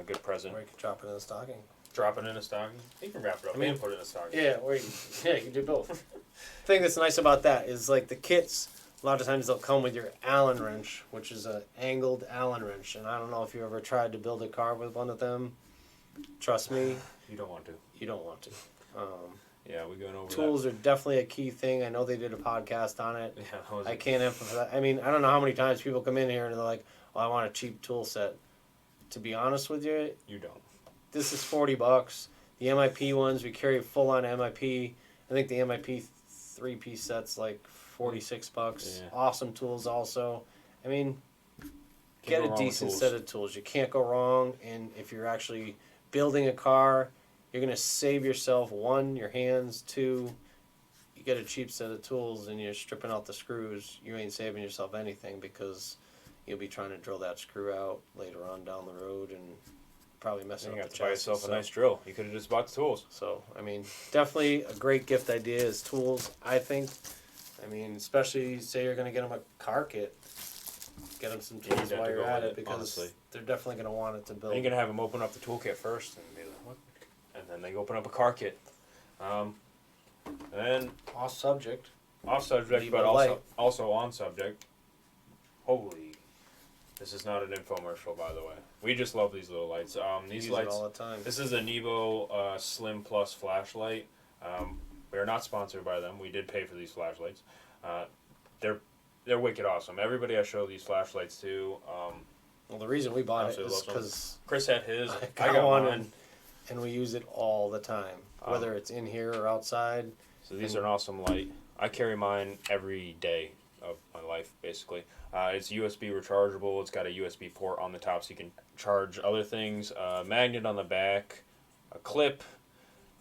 Good present. or you could drop it in a stocking. Drop it in a stocking. You can wrap it up and put it in a stocking. Yeah, you can do both. The thing that's nice about that is like the kits. A lot of times they'll come with your Allen wrench, which is an angled Allen wrench, and I don't know if you ever tried to build a car with one of them. Trust me, You don't want to. you don't want to. Yeah, we're going over Tools are definitely a key thing. I know they did a podcast on it. that. Yeah, that was I can't emphasize. I mean, I don't know how many times people come in here and they're like, "Oh, I want a cheap tool set." To be honest with you, You don't. this is $40. The MIP ones we carry full on MIP. I think the MIP 3-piece set's like $46. Yeah. Awesome tools also. I mean, Can't get go a wrong with decent tools. set of tools. You can't go wrong. And if you're actually building a car, you're gonna save yourself one, your hands, two. You get a cheap set of tools and you're stripping out the screws. You ain't saving yourself anything because you'll be trying to drill that screw out later on down the road and probably messing You up have the to buy chassis. yourself a nice drill. You could have just bought the tools. So, I mean, definitely a great gift idea is tools, I think. I mean, especially say you're going to get them a car kit. Get them some tools you'd have while to you're go at with it it, because honestly. they're definitely going to want it to build. And you're gonna have them open up the toolkit first and be like, "What?" And then they open up a car kit. And then Off subject. off subject, Leave but it also light. also on subject. Holy, this is not an infomercial, by the way. We just love these little lights. These Use lights. it all the time. This is a Nebo Slim Plus flashlight. We are not sponsored by them. We did pay for these flashlights. They're wicked awesome. Everybody I show these flashlights to. Well, the reason we bought it Absolutely is love them. because Chris had his. I I got got one mine. and we use it all the time, whether it's in here or outside. So these are an awesome light. I carry mine every day of my life, basically. It's USB rechargeable. It's got a USB port on the top, so you can charge other things. Magnet on the back, a clip,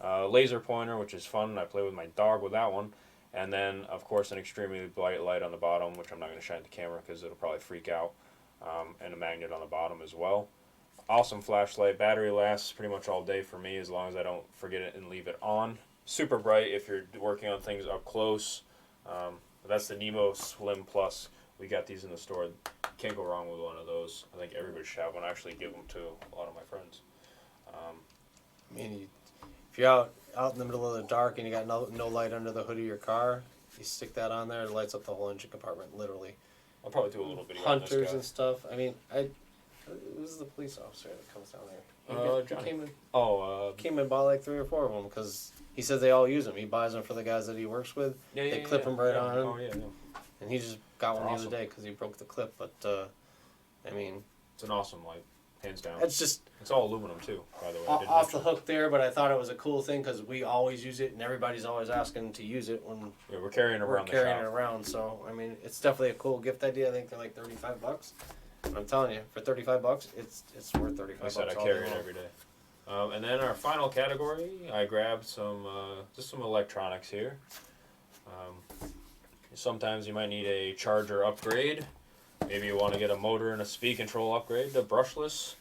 laser pointer, which is fun. I play with my dog with that one. And then, of course, an extremely bright light on the bottom, which I'm not going to shine at the camera because it'll probably freak out. And a magnet on the bottom as well. Awesome flashlight. Battery lasts pretty much all day for me as long as I don't forget it and leave it on. Super bright if you're working on things up close. But that's the Nebo Slim Plus. We got these in the store. Can't go wrong with one of those. I think everybody should have one. I actually give them to a lot of my friends. I mean, if you're out in the middle of the dark and you got no light under the hood of your car, you stick that on there, it lights up the whole engine compartment, literally. I'll probably do a little video on this Hunters guy. and stuff. I mean, who's the police officer that comes down there? He Johnny. came and bought like 3 or 4 of them because he says they all use them. He buys them for the guys that he works with. They clip them right on him. Oh, yeah. And he just got one They're the awesome. other day because he broke the clip. But, I mean, It's an awesome light, hands down. it's just It's all aluminum, too, by the way. I didn't off the mention. hook there, but I thought it was a cool thing because we always use it and everybody's always asking to use it when Yeah, we're carrying it we're around the carrying shop. it around. So, I mean, it's definitely a cool gift idea. I think they're like $35. And I'm telling you, for $35, it's worth $35. Like I said, I all carry day it long. every day. And then our final category, I grabbed some just some electronics here. Sometimes you might need a charger upgrade. Maybe you want to get a motor and a speed control upgrade to brushless.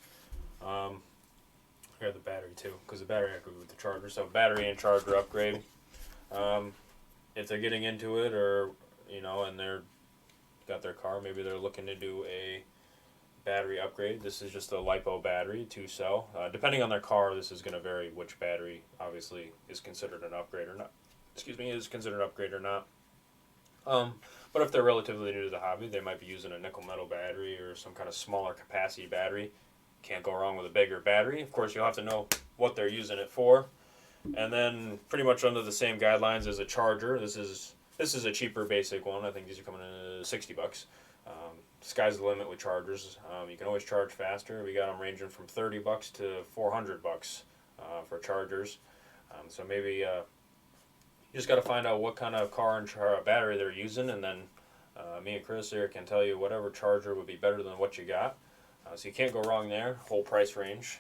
I got the battery too, because the battery upgrade with the charger. So battery and charger upgrade. If they're getting into it, or and they're got their car, maybe they're looking to do a battery upgrade. This is just a LiPo battery, 2-cell. Depending on their car, this is going to vary which battery obviously is considered an upgrade or not. Is considered an upgrade or not. But if they're relatively new to the hobby, they might be using a nickel metal battery or some kind of smaller capacity battery. Can't go wrong with a bigger battery. Of course, you'll have to know what they're using it for. And then pretty much under the same guidelines as a charger. This is a cheaper basic one. I think these are coming in $60. Sky's the limit with chargers. You can always charge faster. We got them ranging from $30 to $400 for chargers. So maybe you just got to find out what kind of car and battery they're using, and then me and Chris here can tell you whatever charger would be better than what you got. So you can't go wrong there. Whole price range.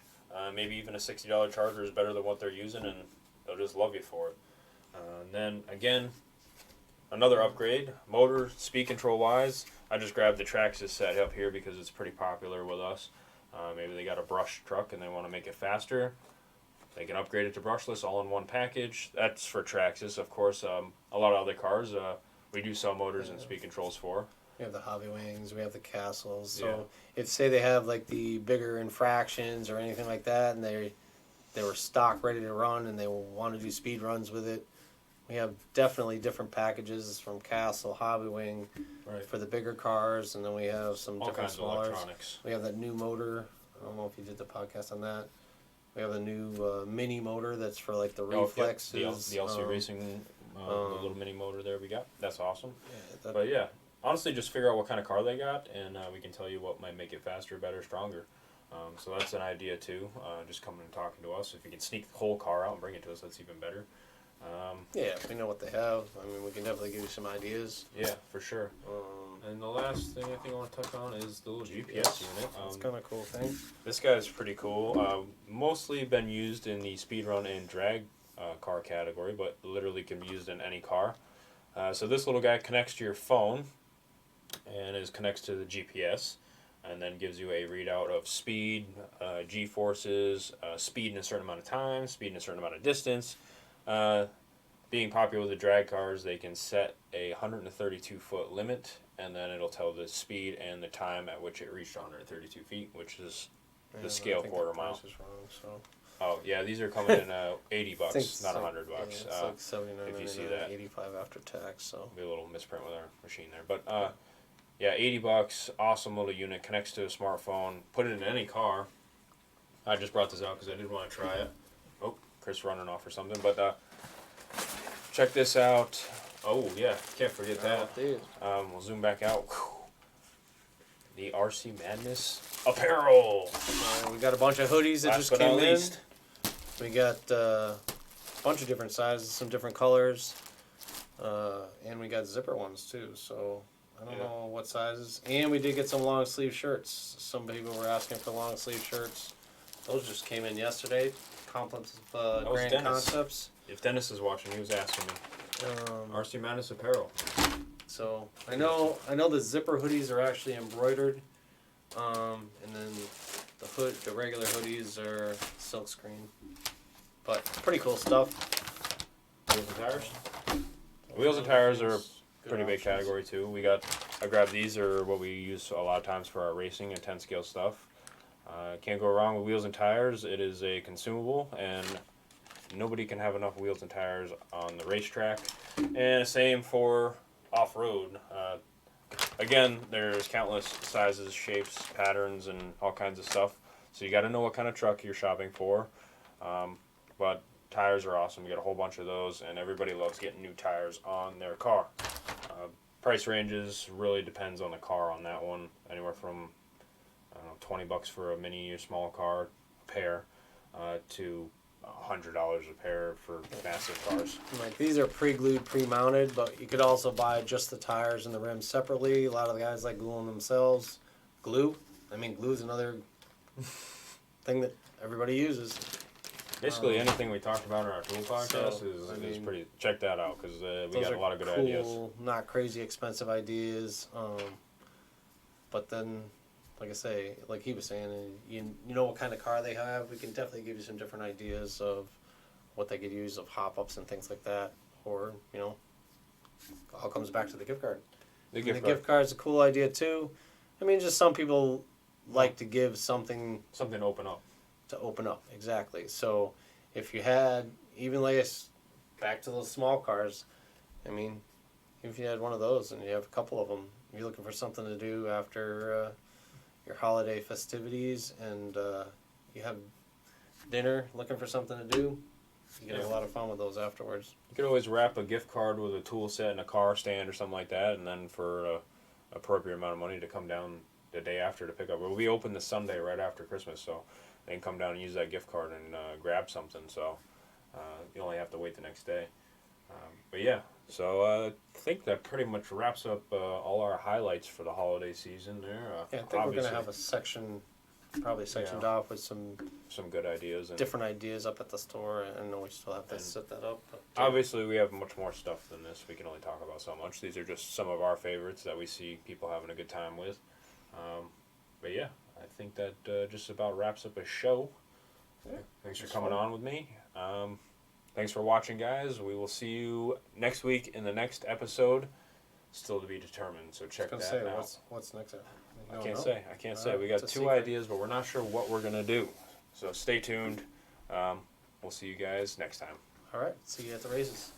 Maybe even a $60 charger is better than what they're using, and they'll just love you for it. And then again, another upgrade, motor, speed control wise. I just grabbed the traxxas set up here because it's pretty popular with us. Maybe they got a brush truck and they want to make it faster. They can upgrade it to brushless all in one package. That's for traxxas. Of course, a lot of other cars we do sell motors and speed controls for. We have the Hobby Wings, we have the Castles. So if say they have like the bigger infractions or anything like that, and they were stock ready to run and they want to do speed runs with it, we have definitely different packages from Castle, Hobby Wing for the bigger cars, and then we have some all different kinds smallers. of electronics. We have that new motor. I don't know if you did the podcast on that. We have a new mini motor that's for like the reflexes. The LC Racing, the little mini motor there we got. That's awesome. Yeah, But yeah, honestly, just figure out what kind of car they got, and we can tell you what might make it faster, better, stronger. So that's an idea too. Just coming and talking to us. If you can sneak the whole car out and bring it to us, that's even better. yeah, if we know what they have, I mean, we can definitely give you some ideas. Yeah, for sure. And the last thing I think I want to touch on is the little GPS unit. It's kind of a cool thing. This guy's pretty cool. Mostly been used in the speedrun and drag car category, but literally can be used in any car. So this little guy connects to your phone and connects to the GPS, and then gives you a readout of speed, G-forces, speed in a certain amount of time, speed in a certain amount of distance. Being popular with the drag cars, they can set a 132-foot limit, and then it'll tell the speed and the time at which it reached 132 feet, which is the scale quarter mile. Is wrong, so. Oh yeah, these are coming in $80, not $100. Yeah, it's like 79 if you see that. 85 after tax. So Be a little misprint with our machine there, but yeah, $80, awesome little unit, connects to a smartphone. Put it in any car. I just brought this out because I did want to try it. Oh, Chris running off or something, but check this out. Oh yeah, can't forget that. dude. We'll zoom back out. Whew. The RCMadness apparel. We got a bunch of hoodies that just came in. We got a bunch of different sizes, some different colors, and we got zipper ones too. So I don't know what sizes. And we did get some long sleeve shirts. Some people were asking for long sleeve shirts. Those just came in yesterday. Compliments of Grand Dennis. Concepts. If Dennis is watching, he was asking me. RCMadness apparel. So I know the zipper hoodies are actually embroidered, and then the regular hoodies are silk screen. But pretty cool stuff. Wheels and tires. Wheels and tires are a pretty big category too. I grabbed these, are what we use a lot of times for our racing and 10 scale stuff. Can't go wrong with wheels and tires. It is a consumable, and nobody can have enough wheels and tires on the racetrack. And same for off-road. Again, there's countless sizes, shapes, patterns, and all kinds of stuff. So you got to know what kind of truck you're shopping for. But tires are awesome. You got a whole bunch of those, and everybody loves getting new tires on their car. Price ranges really depends on the car on that one. Anywhere from $20 for a mini or small car pair to $100 a pair for massive cars. Like these are pre-glued, pre-mounted, but you could also buy just the tires and the rims separately. A lot of the guys like gluing themselves. Glue is another thing that everybody uses. Basically, anything we talked about in our tool podcast is pretty. Check that out because we got a lot of good ideas. Not crazy expensive ideas, but then like I say, like he was saying, you know what kind of car they have. We can definitely give you some different ideas of what they could use of hop ups and things like that, or all comes back to the gift card. The gift card's a cool idea too. I mean, just some people like to give something to open up. To open up, exactly. So if you had, even like back to those small cars, I mean, if you had one of those and you have a couple of them, you're looking for something to do after your holiday festivities, and you have dinner, looking for something to do, you can have a lot of fun with those afterwards. You could always wrap a gift card with a tool set and a car stand or something like that, and then for an appropriate amount of money to come down the day after to pick up. We'll be open the Sunday right after Christmas, so they can come down and use that gift card and grab something. So you only have to wait the next day. But yeah, so I think that pretty much wraps up all our highlights for the holiday season there. Yeah, I think we're going to have a section, probably sectioned off with some good ideas. And different ideas up at the store. I know we still have to set that up. But, obviously, we have much more stuff than this. We can only talk about so much. These are just some of our favorites that we see people having a good time with. But yeah, I think that just about wraps up a show. Yeah, thanks for coming on with me. Thanks for watching, guys. We will see you next week in the next episode. Still to be determined, so check that out. What's next? I can't say. We got two ideas, but we're not sure what we're going to do. So stay tuned. We'll see you guys next time. All right. See you at the races.